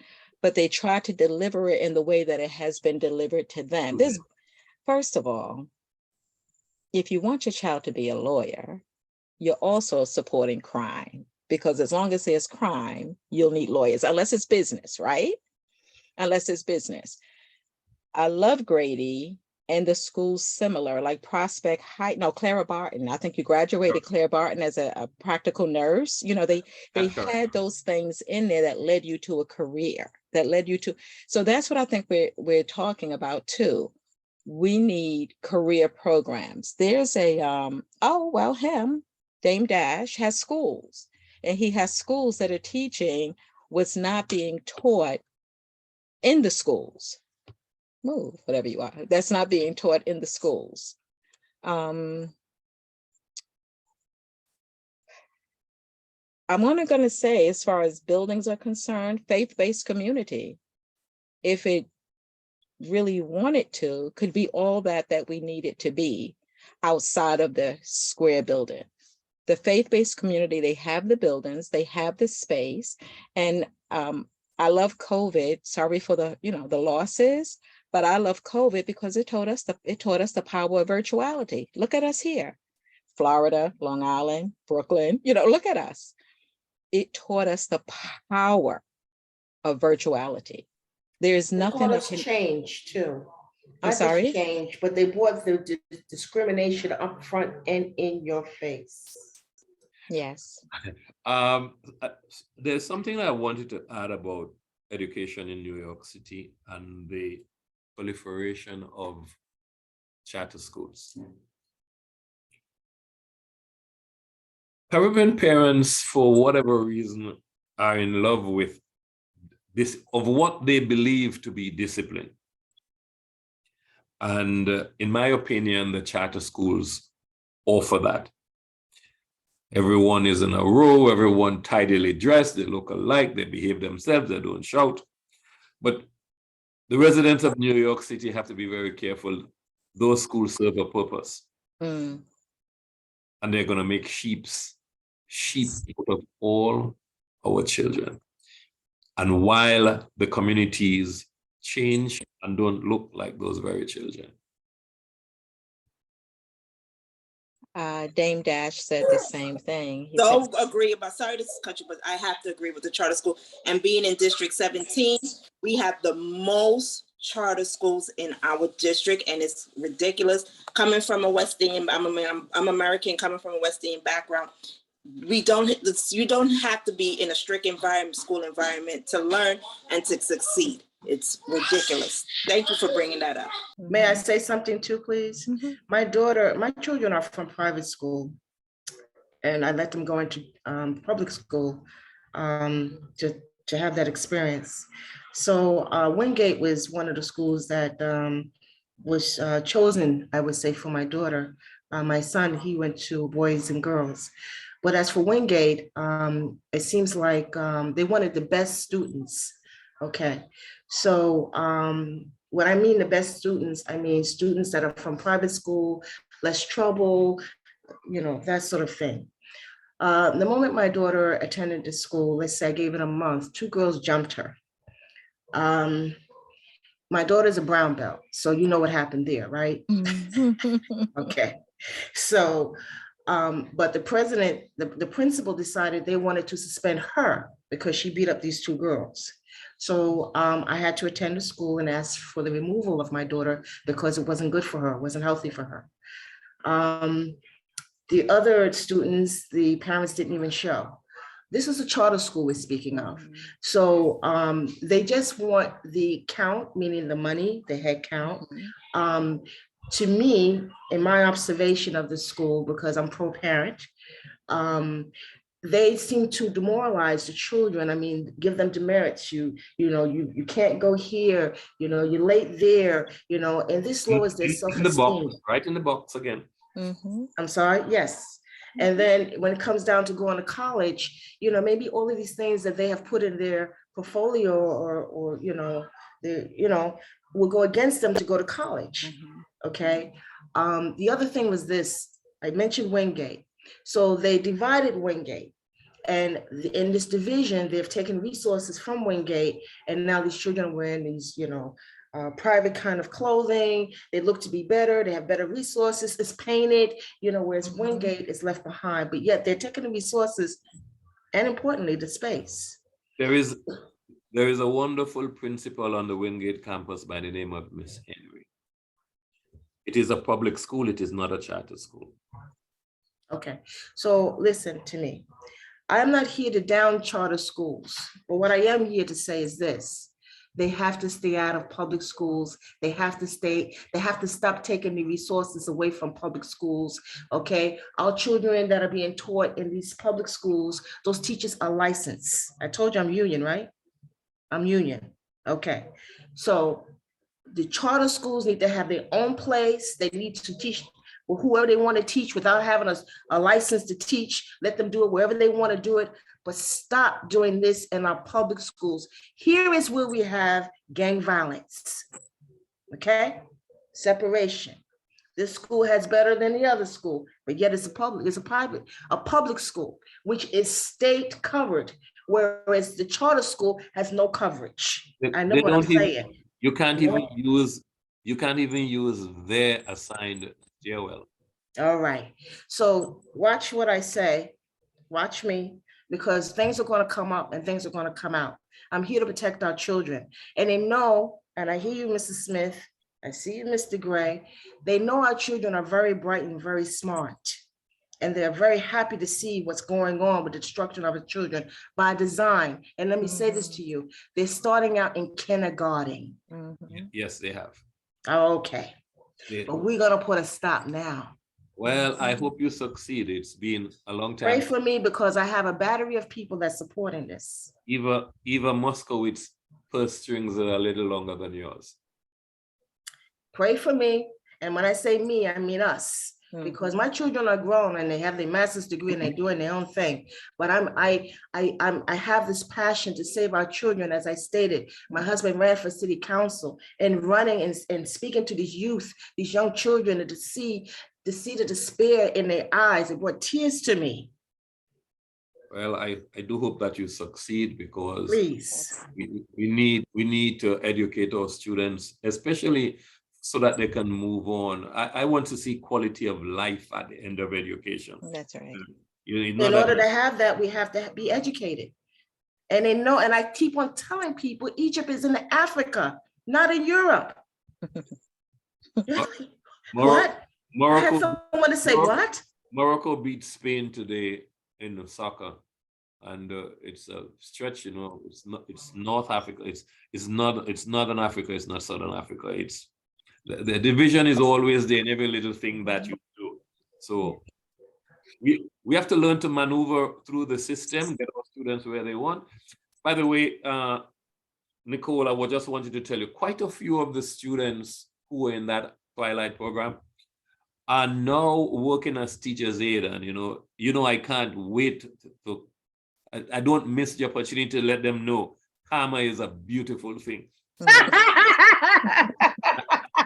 but they try to deliver it in the way that it has been delivered to them. First of all, if you want your child to be a lawyer, you're also supporting crime, because as long as there's crime, you'll need lawyers, unless it's business, right? Unless it's business. I love Grady and the schools similar, like Prospect High, no, Clara Barton. I think you graduated Clara Barton as a practical nurse. You know, they had those things in there that led you to a career, so that's what I think we're talking about too. We need career programs. There's a, Dame Dash has schools, and he has schools that are teaching what's not being taught in the schools. Move, whatever you are, that's not being taught in the schools. I'm only going to say, as far as buildings are concerned, faith-based community, if it really wanted to, could be all that we need it to be outside of the square building. The faith-based community, they have the buildings, they have the space, and I love COVID. Sorry for the losses, but I love COVID because it taught us the power of virtuality. Look at us here, Florida, Long Island, Brooklyn. Look at us. It taught us the power of virtuality. There's nothing that can change too. I'm sorry. Change, but they brought the discrimination up front and in your face. Yes. There's something I wanted to add about education in New York City and the proliferation of charter schools. Caribbean parents, for whatever reason, are in love with this, of what they believe to be discipline. And in my opinion, the charter schools offer that. Everyone is in a row, everyone tidily dressed, they look alike, they behave themselves, they don't shout. But the residents of New York City have to be very careful. Those schools serve a purpose. And they're going to make sheep out of all our children. And while the communities change and don't look like those very children. Dame Dash said the same thing. Don't agree about, sorry to cut you, but I have to agree with the charter school. And being in District 17, we have the most charter schools in our district, and it's ridiculous. Coming from a West Indian, I'm American, coming from a West Indian background. You don't have to be in a strict environment, school environment, to learn and to succeed. It's ridiculous. Thank you for bringing that up. May I say something too, please? My children are from private school, and I let them go into public school to have that experience. So Wingate was one of the schools that was chosen, I would say, for my daughter. My son, he went to boys and girls. But as for Wingate, it seems like they wanted the best students. Okay, so when I mean the best students, I mean students that are from private school, less trouble, that sort of thing. The moment my daughter attended the school, let's say I gave it a month, 2 girls jumped her. My daughter's a brown belt, so you know what happened there, right? Okay, so, but the principal decided they wanted to suspend her because she beat up these 2 girls. So I had to attend the school and ask for the removal of my daughter because it wasn't good for her, it wasn't healthy for her. The other students, the parents didn't even show. This is a charter school we're speaking of. So they just want the count, meaning the money, the head count. To me, in my observation of the school, because I'm pro-parent, they seem to demoralize the children. I mean, give them demerits. You can't go here, you're late there, and this lowers their self-esteem. Right in the box again. I'm sorry, yes. And then when it comes down to going to college, maybe all of these things that they have put in their portfolio or will go against them to go to college. Okay. The other thing was this, I mentioned Wingate. So they divided Wingate, and in this division, they've taken resources from Wingate, and now these children are wearing these, private kind of clothing. They look to be better. They have better resources. It's painted, whereas Wingate is left behind, but yet they're taking the resources and, importantly, the space. There is a wonderful principal on the Wingate campus by the name of Miss Henry. It is a public school. It is not a charter school. Okay, so listen to me. I'm not here to down charter schools, but what I am here to say is this. They have to stay out of public schools. They have to stop taking the resources away from public schools, okay? Our children that are being taught in these public schools, those teachers are licensed. I told you I'm union, right? I'm union, okay. So the charter schools need to have their own place. They need to teach whoever they want to teach without having a license to teach. Let them do it wherever they want to do it, but stop doing this in our public schools. Here is where we have gang violence, okay? Separation. This school has better than the other school, but yet it's a public school, which is state covered, whereas the charter school has no coverage. I know what I'm saying. You can't even use their assigned JOL. All right. So watch what I say. Watch me, because things are going to come up and things are going to come out. I'm here to protect our children. And they know, and I hear you, Mrs. Smith. I see you, Mr. Gray. They know our children are very bright and very smart. And they're very happy to see what's going on with the destruction of our children by design. And let me say this to you. They're starting out in kindergarten. Yes, they have. Okay. But we're going to put a stop now. Well, I hope you succeed. It's been a long time. Pray for me, because I have a battery of people that's supporting this. Eva Moskowitz purse strings are a little longer than yours. Pray for me. And when I say me, I mean us. Because my children are grown and they have their master's degree and they're doing their own thing. But I have this passion to save our children. As I stated, my husband ran for city council, and running and speaking to these youth, these young children, and to see the despair in their eyes. It brought tears to me. Well, I do hope that you succeed, because please, we need to educate our students, especially so that they can move on. I want to see quality of life at the end of education. That's right. In order to have that, we have to be educated. And they know, and I keep on telling people, Egypt is in Africa. Not in Europe. Mor- What? I had Morocco, someone to say, Morocco- what? Morocco beat Spain today in the soccer, and it's a stretch. It's not. It's North Africa. It's not. It's Northern Africa. It's not Southern Africa. It's the division is always there in every little thing that you do. So we have to learn to maneuver through the system, get our students where they want. By the way, Nicole, I just wanted to tell you, quite a few of the students who were in that Twilight program are now working as teachers aid, and I can't wait to I don't miss the opportunity to let them know karma is a beautiful thing.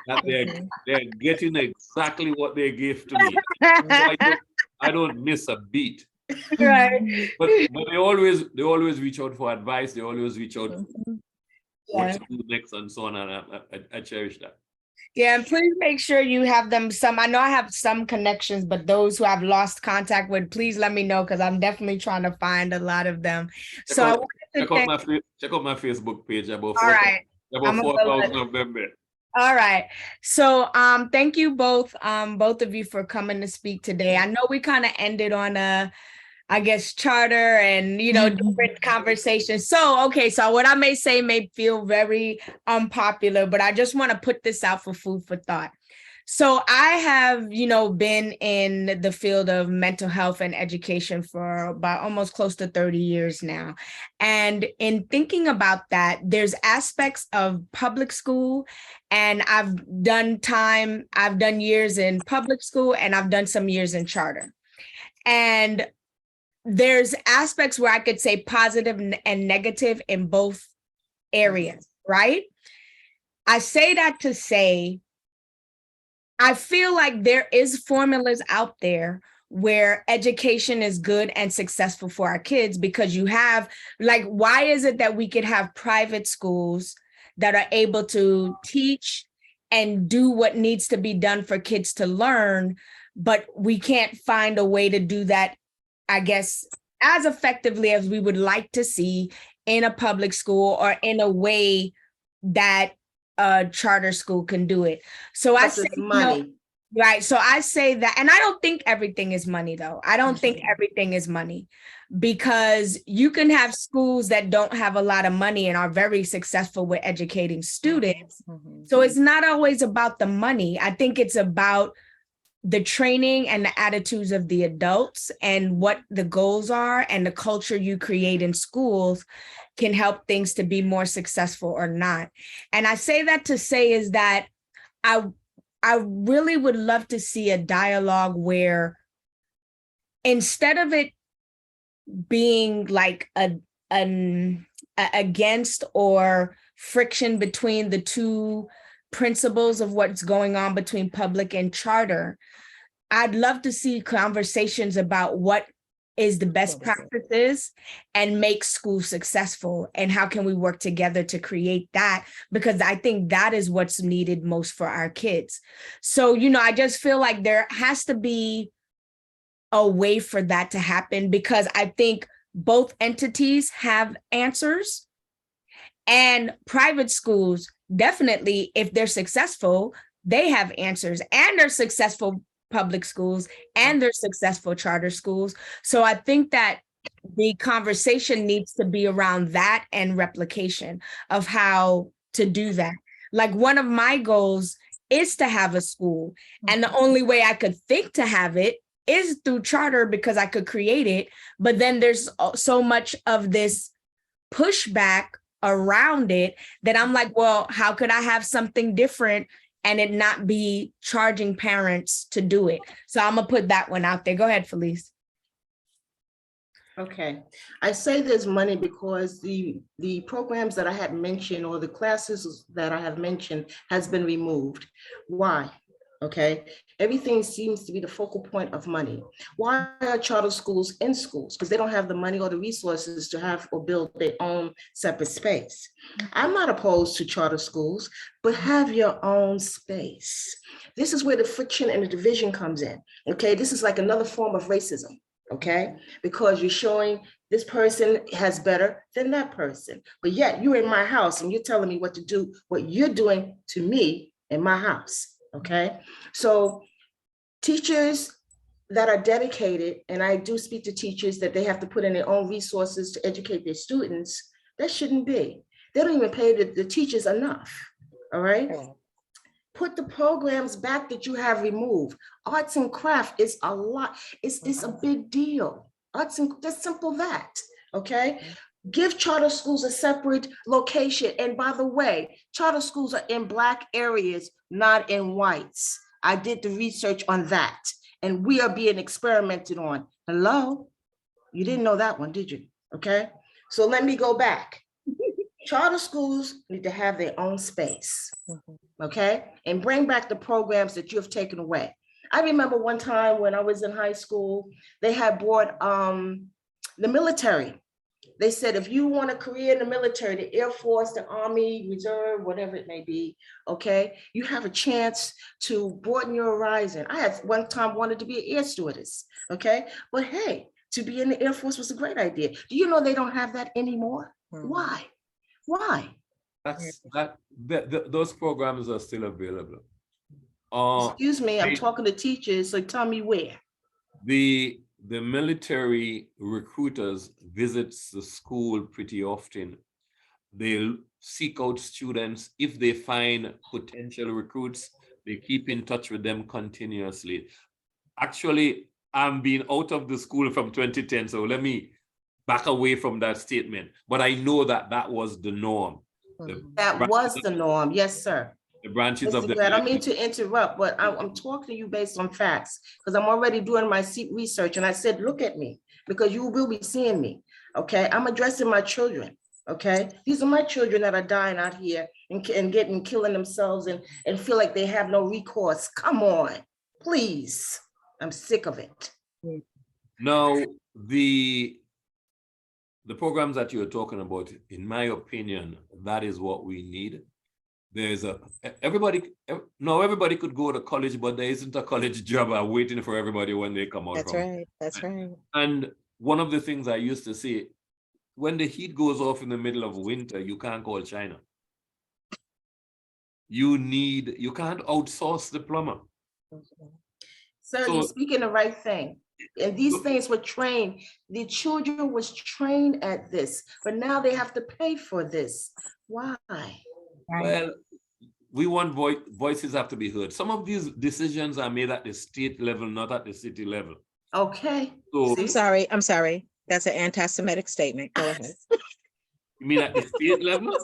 That they're getting exactly what they gave to me. So I don't miss a beat. Right. But they always reach out for advice. They always reach out for what to do next and so on, and I cherish that. Yeah, and please make sure you have them I know I have some connections, but those who I've lost contact with, please let me know, because I'm definitely trying to find a lot of them. Check So I out, wanted to thank- check out my Facebook page. About all right. 4,000 of them there. All right. So thank you both of you for coming to speak today. I know we kind of ended on I guess charter and different conversations. So what I may say may feel very unpopular, but I just want to put this out for food for thought. So I have been in the field of mental health and education for about almost close to 30 years now. And in thinking about that, there's aspects of public school, and I've done years in public school, and I've done some years in charter. And there's aspects where I could say positive and negative in both areas, right? I say that to say, I feel like there is formulas out there where education is good and successful for our kids, because you have, like, why is it that we could have private schools that are able to teach and do what needs to be done for kids to learn, but we can't find a way to do that, I guess, as effectively as we would like to see in a public school, or in a way that a charter school can do it. So I say money. Right. So I say that, and I don't think everything is money, though. I don't think everything is money, because you can have schools that don't have a lot of money and are very successful with educating students. So it's not always about the money. I think it's about the training and the attitudes of the adults, and what the goals are, and the culture you create in schools can help things to be more successful or not. And I say that to say is that I really would love to see a dialogue where, instead of it being like against or friction between the two principles of what's going on between public and charter, I'd love to see conversations about what is the best practices and make schools successful, and how can we work together to create that, because I think that is what's needed most for our kids. So, I just feel like there has to be a way for that to happen, because I think both entities have answers, and private schools, definitely, if they're successful, they have answers, and they're successful public schools, and they're successful charter schools. So I think that the conversation needs to be around that and replication of how to do that. Like, one of my goals is to have a school, and the only way I could think to have it is through charter, because I could create it. But then there's so much of this pushback around it that I'm like, well, how could I have something different and it not be charging parents to do it? So I'm gonna put that one out there. Go ahead, Felice. Okay, I say there's money because the programs that I had mentioned, or the classes that I have mentioned, has been removed. Why? Okay, everything seems to be the focal point of money. Why are charter schools in schools? Because they don't have the money or the resources to have or build their own separate space. I'm not opposed to charter schools, but have your own space. This is where the friction and the division comes in. Okay, this is like another form of racism. okay? Because you're showing this person has better than that person. But yet you're in my house and you're telling me what to do, what you're doing to me in my house, okay? So teachers that are dedicated, and I do speak to teachers that they have to put in their own resources to educate their students, that shouldn't be. They don't even pay the teachers enough, all right? Put the programs back that you have removed. Arts and craft is a lot, it's a big deal. Arts and just simple that, okay? Give charter schools a separate location. And by the way, charter schools are in Black areas, not in whites. I did the research on that, and we are being experimented on. Hello? You didn't know that one, did you? Okay, so let me go back. Charter schools need to have their own space, okay? And bring back the programs that you have taken away. I remember one time when I was in high school, they had brought the military. They said, if you want a career in the military, the Air Force, the Army, Reserve, whatever it may be, okay, you have a chance to broaden your horizon. I had one time wanted to be an air stewardess, okay? But hey, to be in the Air Force was a great idea. Do you know they don't have that anymore? Why? Why? Those programs are still available. Excuse me, I'm talking to teachers, so tell me where. The military recruiters visits the school pretty often. They'll seek out students. If they find potential recruits, they keep in touch with them continuously. Actually, I'm being out of the school from 2010, so let me back away from that statement. But I know that that was the norm. That was the norm, yes, sir. The branches of the I don't mean to interrupt, but I'm talking to you based on facts, because I'm already doing my research, and I said, look at me, because you will be seeing me, okay? I'm addressing my children, okay? These are my children that are dying out here and killing themselves and feel like they have no recourse. Come on, please. I'm sick of it. Now, the programs that you're talking about, in my opinion, that is what we need. There's everybody could go to college, but there isn't a college job waiting for everybody when they come out. That's right. That's right. And one of the things I used to say, when the heat goes off in the middle of winter, you can't call China. You can't outsource the plumber. Sir, you're speaking the right thing. And these things were trained. The children was trained at this, but now they have to pay for this. Why? Well, we want voices have to be heard. Some of these decisions are made at the state level, not at the city level. Okay. So, I'm sorry. That's an anti-Semitic statement. Go ahead. You mean at the state level?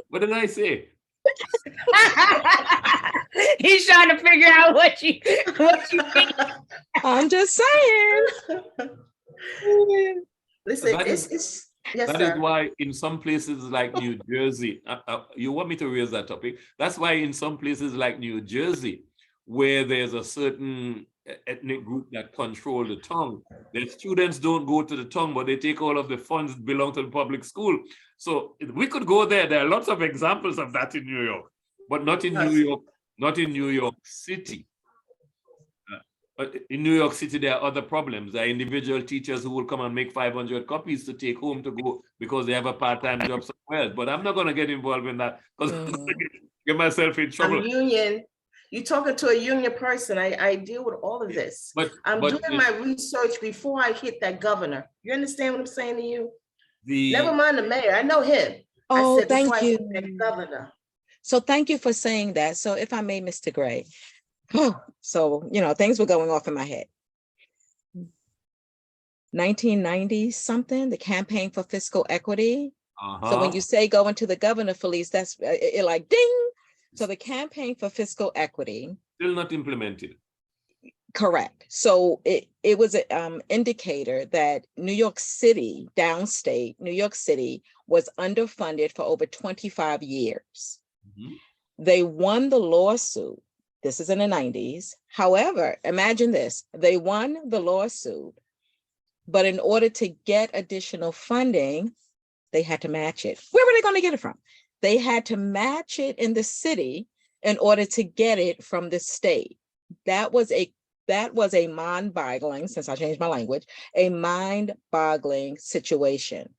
What did I say? He's trying to figure out what you think. I'm just saying. Listen, that is why in some places like New Jersey, you want me to raise that topic? That's why in some places like New Jersey, where there's a certain ethnic group that control the tongue, the students don't go to the tongue, but they take all of the funds that belong to the public school. So we could go there. There are lots of examples of that in New York, but not in New York, not in New York City. But in New York City, there are other problems. There are individual teachers who will come and make 500 copies to take home to go because they have a part-time job somewhere else. But I'm not going to get involved in that because I'm going to get myself in trouble. Union. You're talking to a union person. I deal with all of this. I'm doing my research before I hit that governor. You understand what I'm saying to you? Never mind the mayor. I know him. Oh, thank you. I hit that governor. So thank you for saying that. So if I may, Mr. Gray. So, things were going off in my head. 1990 something, the campaign for fiscal equity. So when you say go into the governor, Felice, that's it like ding. So the campaign for fiscal equity. Still not implemented. Correct. So it was an indicator that New York City, downstate, New York City was underfunded for over 25 years. Mm-hmm. They won the lawsuit. This is in the 90s. However, imagine this. They won the lawsuit, but in order to get additional funding, they had to match it. Where were they going to get it from? They had to match it in the city in order to get it from the state. That was a that was a mind-boggling, since I changed my language, a mind-boggling situation,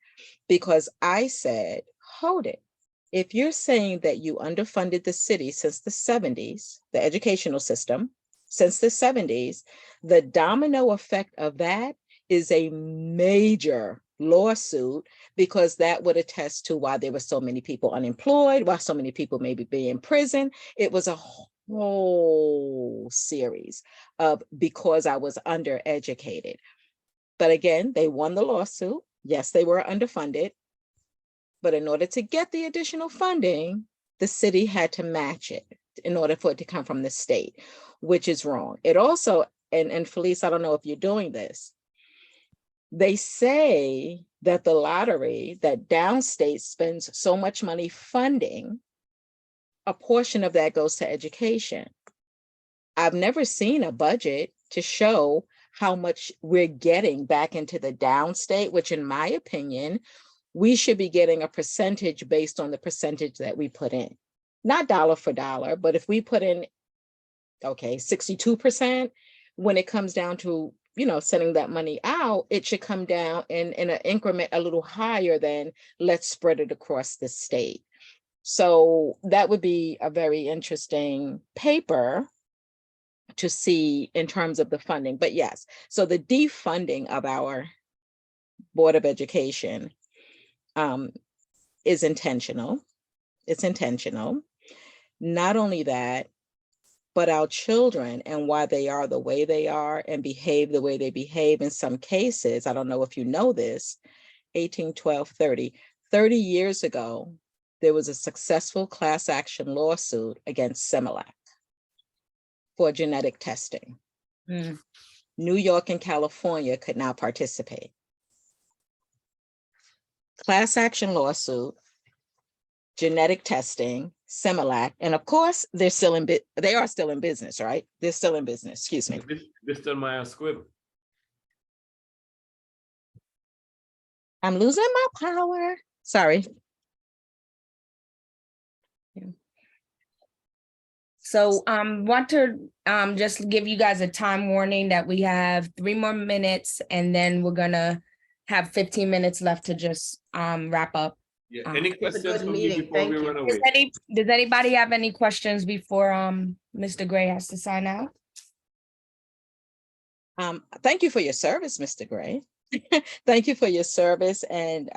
because I said, hold it. If you're saying that you underfunded the city since the 70s, the educational system, since the 70s, the domino effect of that is a major lawsuit, because that would attest to why there were so many people unemployed, why so many people maybe be in prison. It was a whole series of because I was undereducated. But again, they won the lawsuit. Yes, they were underfunded. But in order to get the additional funding, the city had to match it in order for it to come from the state, which is wrong. It also, and Felice, I don't know if you're doing this, they say that the lottery, that downstate spends so much money funding, a portion of that goes to education. I've never seen a budget to show how much we're getting back into the downstate, which in my opinion, we should be getting a percentage based on the percentage that we put in. Not dollar for dollar, but if we put in, okay, 62%, when it comes down to, sending that money out, it should come down in an increment a little higher than let's spread it across the state. So that would be a very interesting paper to see in terms of the funding. But yes, so the defunding of our Board of Education is intentional. It's intentional. Not only that, but our children and why they are the way they are and behave the way they behave in some cases. I don't know if you know this, 18, 12, 30 years ago, there was a successful class action lawsuit against Similac for genetic testing. New York and California could not participate. Class action lawsuit, genetic testing, Similac, and of course they are still in business, right? They're still in business, excuse me. Mr. Meyer Squibb. I'm losing my power. Sorry. So want to just give you guys a time warning that we have 3 more minutes, and then we're gonna have 15 minutes left to just wrap up. Yeah. Any It was a questions good from you meeting. before we Thank you. run away? Does anybody have any questions before Mr. Gray has to sign out? Thank you for your service, Mr. Gray. Thank you for your service and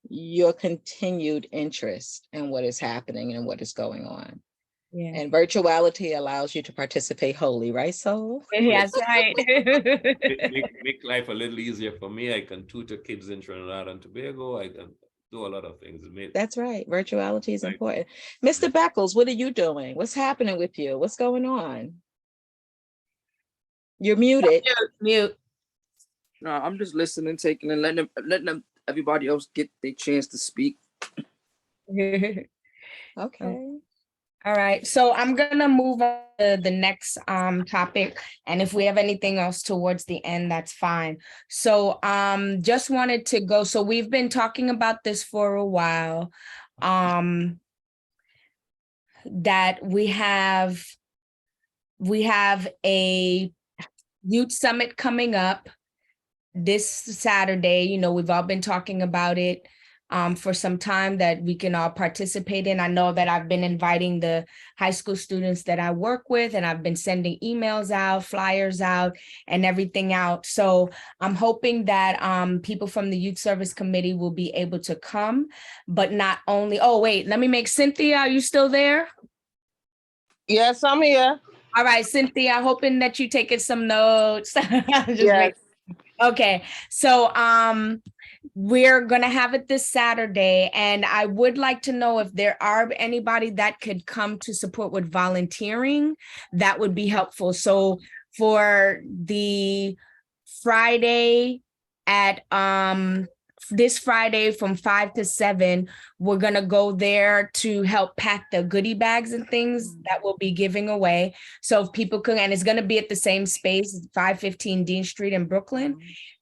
your continued interest in what is happening and what is going on. Yeah, And virtuality allows you to participate wholly, right, Soul? that's right. Make life a little easier for me. I can tutor kids in Trinidad and Tobago. I can do a lot of things. That's right. Virtuality is Right. important. Mr. Beckles, what are you doing? What's happening with you? What's going on? You're muted. Mute. No, I'm just listening, taking and letting them everybody else get their chance to speak. Okay. All right, so I'm gonna move on to the next topic, and if we have anything else towards the end, that's fine. So just wanted to go, so we've been talking about this for a while, that we have a youth summit coming up this Saturday. We've all been talking about it for some time, that we can all participate in. I know that I've been inviting the high school students that I work with, and I've been sending emails out, flyers out, and everything out. So I'm hoping that people from the Youth Service Committee will be able to come, but not only, oh, wait, let me make Cynthia, are you still there? Yes, I'm here. All right, Cynthia, hoping that you're taking some notes. Yes. Okay, so we're gonna have it this Saturday, and I would like to know if there are anybody that could come to support with volunteering. That would be helpful. So for the Friday at this Friday from 5 to 7, we're gonna go there to help pack the goodie bags and things that we'll be giving away. So if people could, and it's gonna be at the same space, 515 Dean Street in Brooklyn.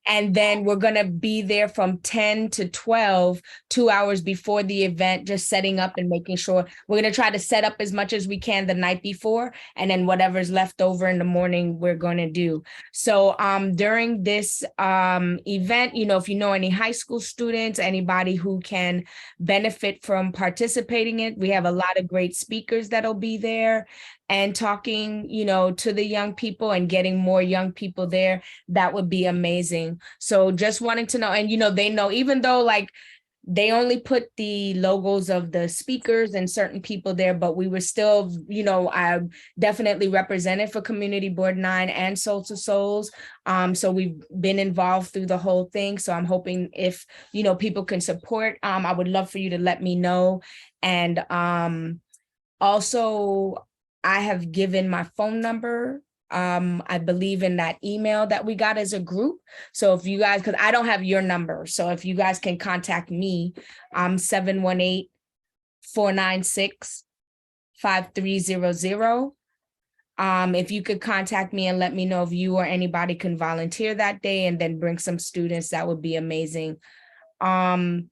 And then we're going to be there from 10 to 12, 2 hours before the event, just setting up and making sure we're going to try to set up as much as we can the night before. And then whatever's left over in the morning, we're going to do. So during this event, you know, if you know any high school students, anybody who can benefit from participating in it, we have a lot of great speakers that'll be there and talking, you know, to the young people and getting more young people there. That would be amazing. So just wanting to know, and, you know, they know, even though like they only put the logos of the speakers and certain people there, but we were still, you know, I definitely represented for Community Board 9 and Soul to Souls. So we've been involved through the whole thing. So I'm hoping if, you know, people can support, I would love for you to let me know. And also, I have given my phone number, I believe in that email that we got as a group. So if you guys, because I don't have your number. So if you guys can contact me, 718-496-5300. If you could contact me and let me know if you or anybody can volunteer that day and then bring some students, that would be amazing. And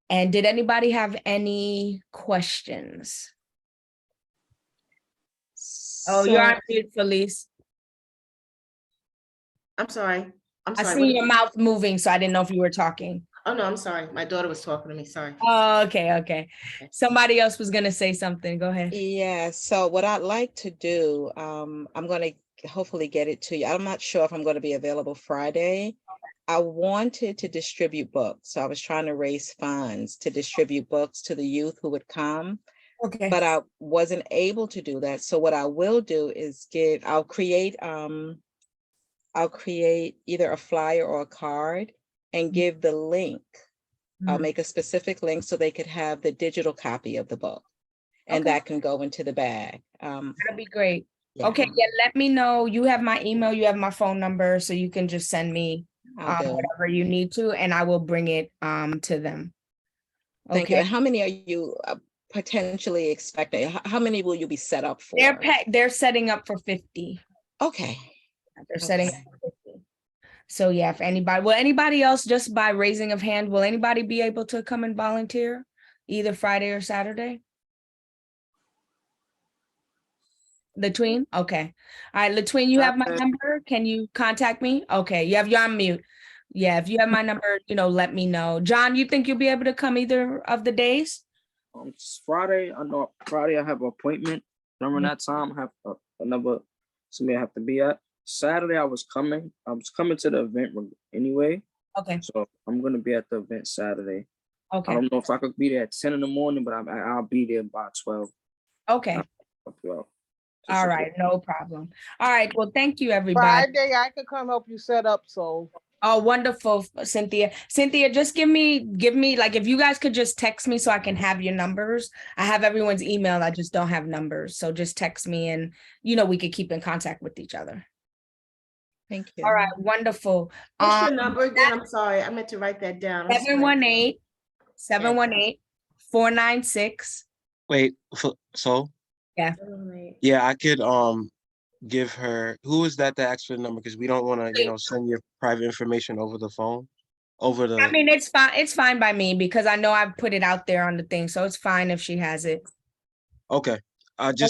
did anybody have any questions? Oh, you're on mute, Felice. I'm sorry. I see your mouth moving, so I didn't know if you were talking. Oh, no, I'm sorry. My daughter was talking to me. Sorry. Oh, okay. Somebody else was gonna say something. Go ahead. Yeah, so what I'd like to do, I'm going to hopefully get it to you. I'm not sure if I'm going to be available Friday. I wanted to distribute books. So I was trying to raise funds to distribute books to the youth who would come. Okay. But I wasn't able to do that. So what I will do is I'll create either a flyer or a card and give the link. I'll make a specific link so they could have the digital copy of the book, and that can go into the bag. That'd be great. Yeah. Okay, yeah, let me know. You have my email, you have my phone number, so you can just send me whatever you need to, and I will bring it to them. Thank you. And how many are you potentially expecting? How many will you be set up for? They're setting up for 50. Okay. They're setting up for 50. So yeah, if anybody else, just by raising of hand, will anybody be able to come and volunteer either Friday or Saturday? Latween? Okay. All right, Latween, you have my number. Can you contact me? Okay, you're on mute. Yeah, if you have my number, you know, let me know. John, you think you'll be able to come either of the days? Friday, I know Friday I have an appointment. During that time, I have another something I have to be at. Saturday, I was coming to the event anyway. Okay. So I'm gonna be at the event Saturday. Okay. I don't know if I could be there at 10 in the morning, but I'll be there by 12. Okay. 12. All right, no problem. All right, well, thank you, everybody. Friday, I could come help you set up, so. Oh, wonderful, Cynthia. Cynthia, just give me, like, if you guys could just text me so I can have your numbers. I have everyone's email, I just don't have numbers. So just text me and, you know, we could keep in contact with each other. Thank you. All right, wonderful. What's your number again? I'm sorry, I meant to write that down. 718-496. Wait, so? Yeah. Yeah, I could give her, who is that asked for the number? Because we don't want to, you know, send your private information over the phone. I mean, it's fine. It's fine by me because I know I've put it out there on the thing. So it's fine if she has it. Okay. Okay.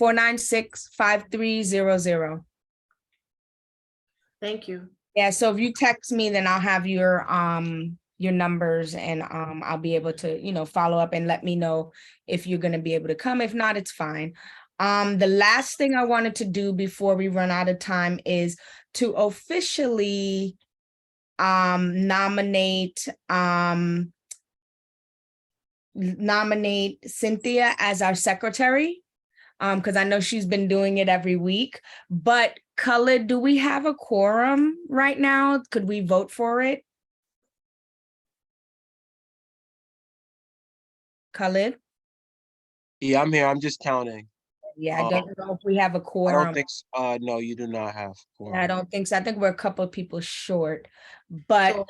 496-5300. Thank you. Yeah. So if you text me, then I'll have your numbers and I'll be able to, you know, follow up and let me know if you're going to be able to come. If not, it's fine. The last thing I wanted to do before we run out of time is to officially nominate Cynthia as our secretary, because I know she's been doing it every week. But Khalid, do we have a quorum right now? Could we vote for it? Khalid? Yeah, I'm here. I'm just counting. Yeah, I don't know if we have a quorum. I don't think so. No, you do not have quorum. I don't think so. I think we're a couple of people short, but So,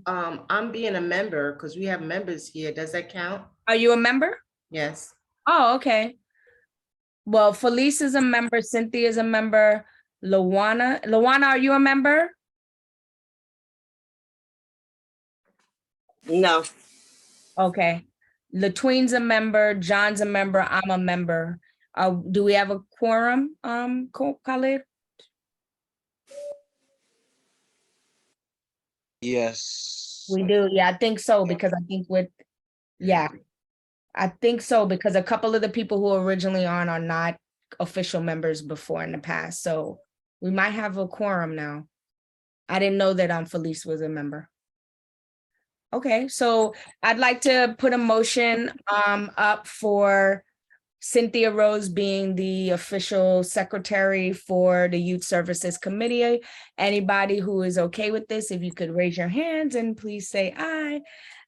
I'm being a member because we have members here. Does that count? Are you a member? Yes. Oh, okay. Well, Felice is a member. Cynthia is a member. Luana, are you a member? No. Okay. Latween's a member, John's a member, I'm a member. Do we have a quorum, Khalid? Yes. We do, yeah, I think so, because I think yeah. I think so, because a couple of the people who are originally on are not official members before in the past, so we might have a quorum now. I didn't know that Felice was a member. Okay, so I'd like to put a motion up for Cynthia Rose being the official secretary for the Youth Services Committee. Anybody who is okay with this, if you could raise your hands and please say aye,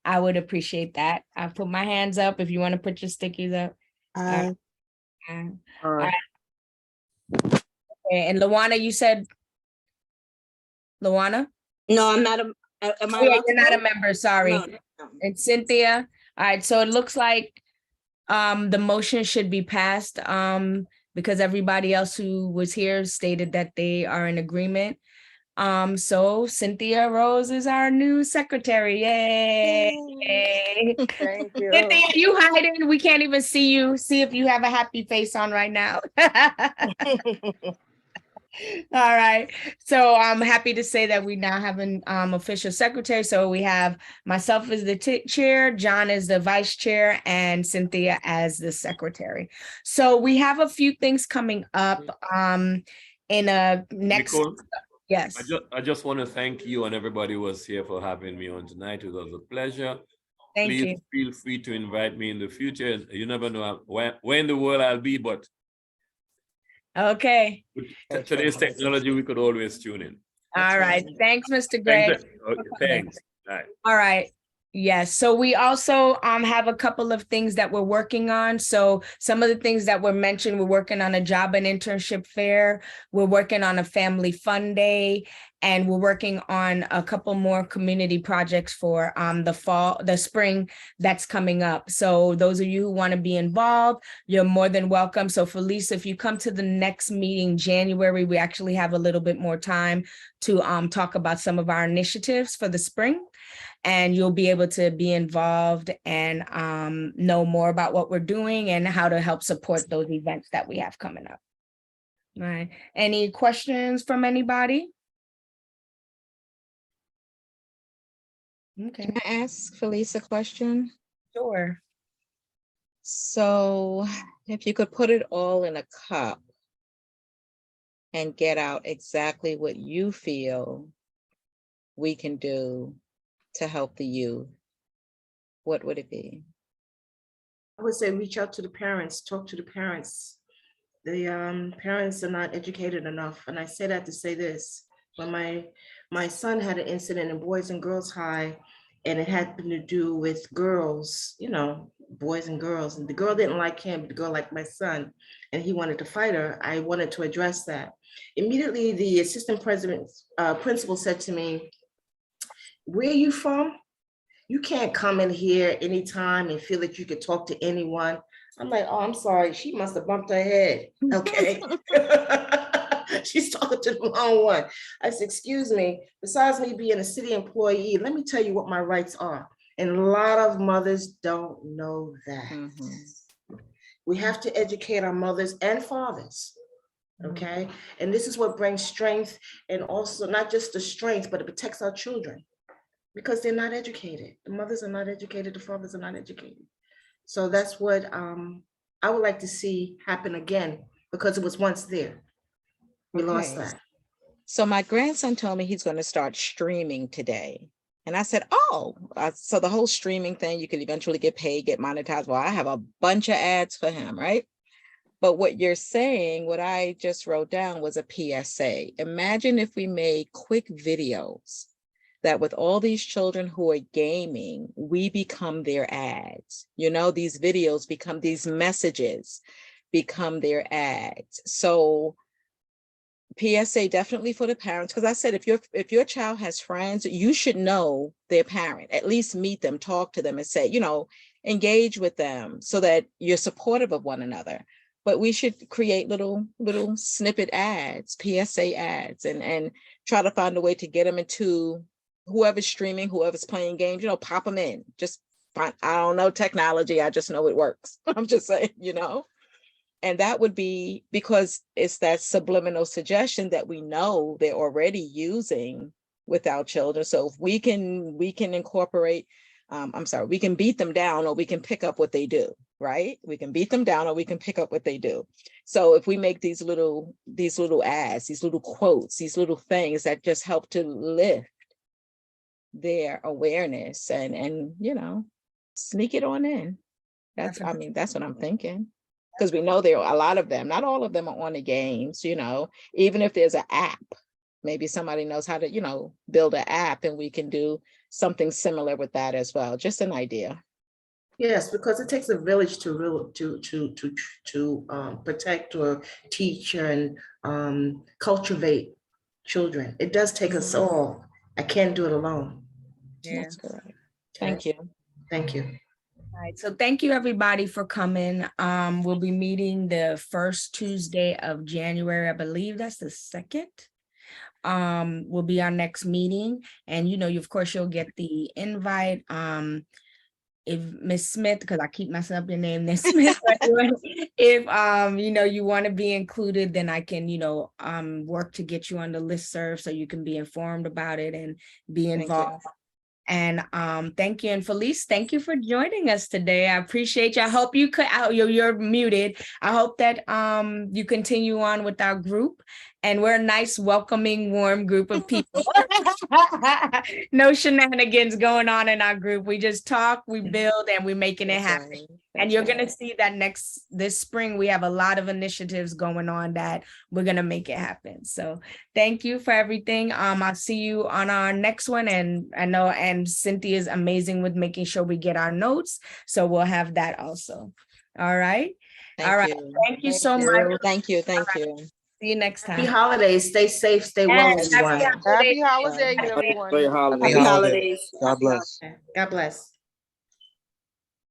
I would appreciate that. I've put my hands up if you want to put your stickies up. I Okay, and Luana, you said Luana? No, I'm not a, am I Oh, yeah, allowed to you're not a vote? member, sorry. No, no. And Cynthia, all right, so it looks like the motion should be passed because everybody else who was here stated that they are in agreement. So Cynthia Rose is our new secretary. Yay! Thank you. Cynthia, you hiding? We can't even see you. See if you have a happy face on right now. All right. So I'm happy to say that we now have an official secretary. So we have myself as the chair, John as the vice chair, and Cynthia as the secretary. So we have a few things coming up in a next. Nicole, Yes. I just want to thank you and everybody who was here for having me on tonight. It was a pleasure. Thank Please you. feel free to invite me in the future. You never know where in the world I'll be, but Okay. with today's technology, we could always tune in. All right. Thanks, Mr. Gregg. Thanks. Okay, thanks. All right. All right. Yes. So we also have a couple of things that we're working on. So some of the things that were mentioned, we're working on a job and internship fair. We're working on a family fun day, and we're working on a couple more community projects for the spring that's coming up. So those of you who want to be involved, you're more than welcome. So Felice, if you come to the next meeting, January, we actually have a little bit more time to talk about some of our initiatives for the spring. And you'll be able to be involved and know more about what we're doing and how to help support those events that we have coming up. All right. Any questions from anybody? Okay, Can I ask Felice a question? sure. So if you could put it all in a cup and get out exactly what you feel we can do to help the youth, what would it be? I would say reach out to the parents, talk to the parents. The parents are not educated enough. And I say that to say this, when my son had an incident in Boys and Girls High, and it had to do with girls, you know, boys and girls, and the girl didn't like him, but the girl liked my son, and he wanted to fight her. I wanted to address that. Immediately, the assistant principal said to me, "Where are you from? You can't come in here anytime and feel that you could talk to anyone." I'm like, "Oh, I'm sorry. She must have bumped her head." Okay. She's talking to the wrong one. I said, "Excuse me, besides me being a city employee, let me tell you what my rights are." And a lot of mothers don't know that. We have to educate our mothers and fathers. Okay. And this is what brings strength, and also not just the strength, but it protects our children. Because they're not educated. The mothers are not educated, the fathers are not educated. So that's what I would like to see happen again, because it was once there. We lost Okay. that. So my grandson told me he's going to start streaming today. And I said, "Oh, so the whole streaming thing, you could eventually get paid, get monetized." Well, I have a bunch of ads for him, right? But what you're saying, what I just wrote down was a PSA. Imagine if we made quick videos that with all these children who are gaming, we become their ads. You know, these videos become, these messages become their ads. So PSA definitely for the parents, because I said, if your child has friends, you should know their parent, at least meet them, talk to them and say, you know, engage with them so that you're supportive of one another. But we should create little snippet ads, PSA ads, and try to find a way to get them into whoever's streaming, whoever's playing games, you know, pop them in. Just find, I don't know technology, I just know it works. I'm just saying, you know. And that would be because it's that subliminal suggestion that we know they're already using with our children. So if we can incorporate, we can beat them down, or we can pick up what they do, right? We can beat them down, or we can pick up what they do. So if we make these little ads, these little quotes, these little things that just help to lift their awareness and you know, sneak it on in. That's what I'm thinking. Because we know there are a lot of them, not all of them are on the games, you know, even if there's an app, maybe somebody knows how to, you know, build an app, and we can do something similar with that as well. Just an idea. Yes, because it takes a village to protect or teach and cultivate children. It does take us all. I can't do it alone. Yeah. That's correct. Thank you. Thank you. All right, so thank you everybody for coming. We'll be meeting the first Tuesday of January. I believe that's the 2nd. Will be our next meeting, and you know, of course, you'll get the invite. If Miss Smith, because I keep messing up your name, Miss Smith, if you know, you want to be included, then I can, you know, work to get you on the listserv so you can be informed about it and be involved. And thank you. And Felice, thank you for joining us today. I appreciate you. I hope you could you're muted. I hope that you continue on with our group. And we're a nice, welcoming, warm group of people. No shenanigans going on in our group. We just talk, we build, and we're making it happen. Right. And you're going to see that this spring, we have a lot of initiatives going on that we're going to make it happen. So thank you for everything. I'll see you on our next one. And I know, and Cynthia is amazing with making sure we get our notes. So we'll have that also. All right. Thank All right. you. Thank you so much. Thank you. See you next time. Happy holidays. Stay safe. Stay well, Yes, happy everyone. Happy holidays, Happy everyone. Great holiday. Happy holidays. God bless. God bless.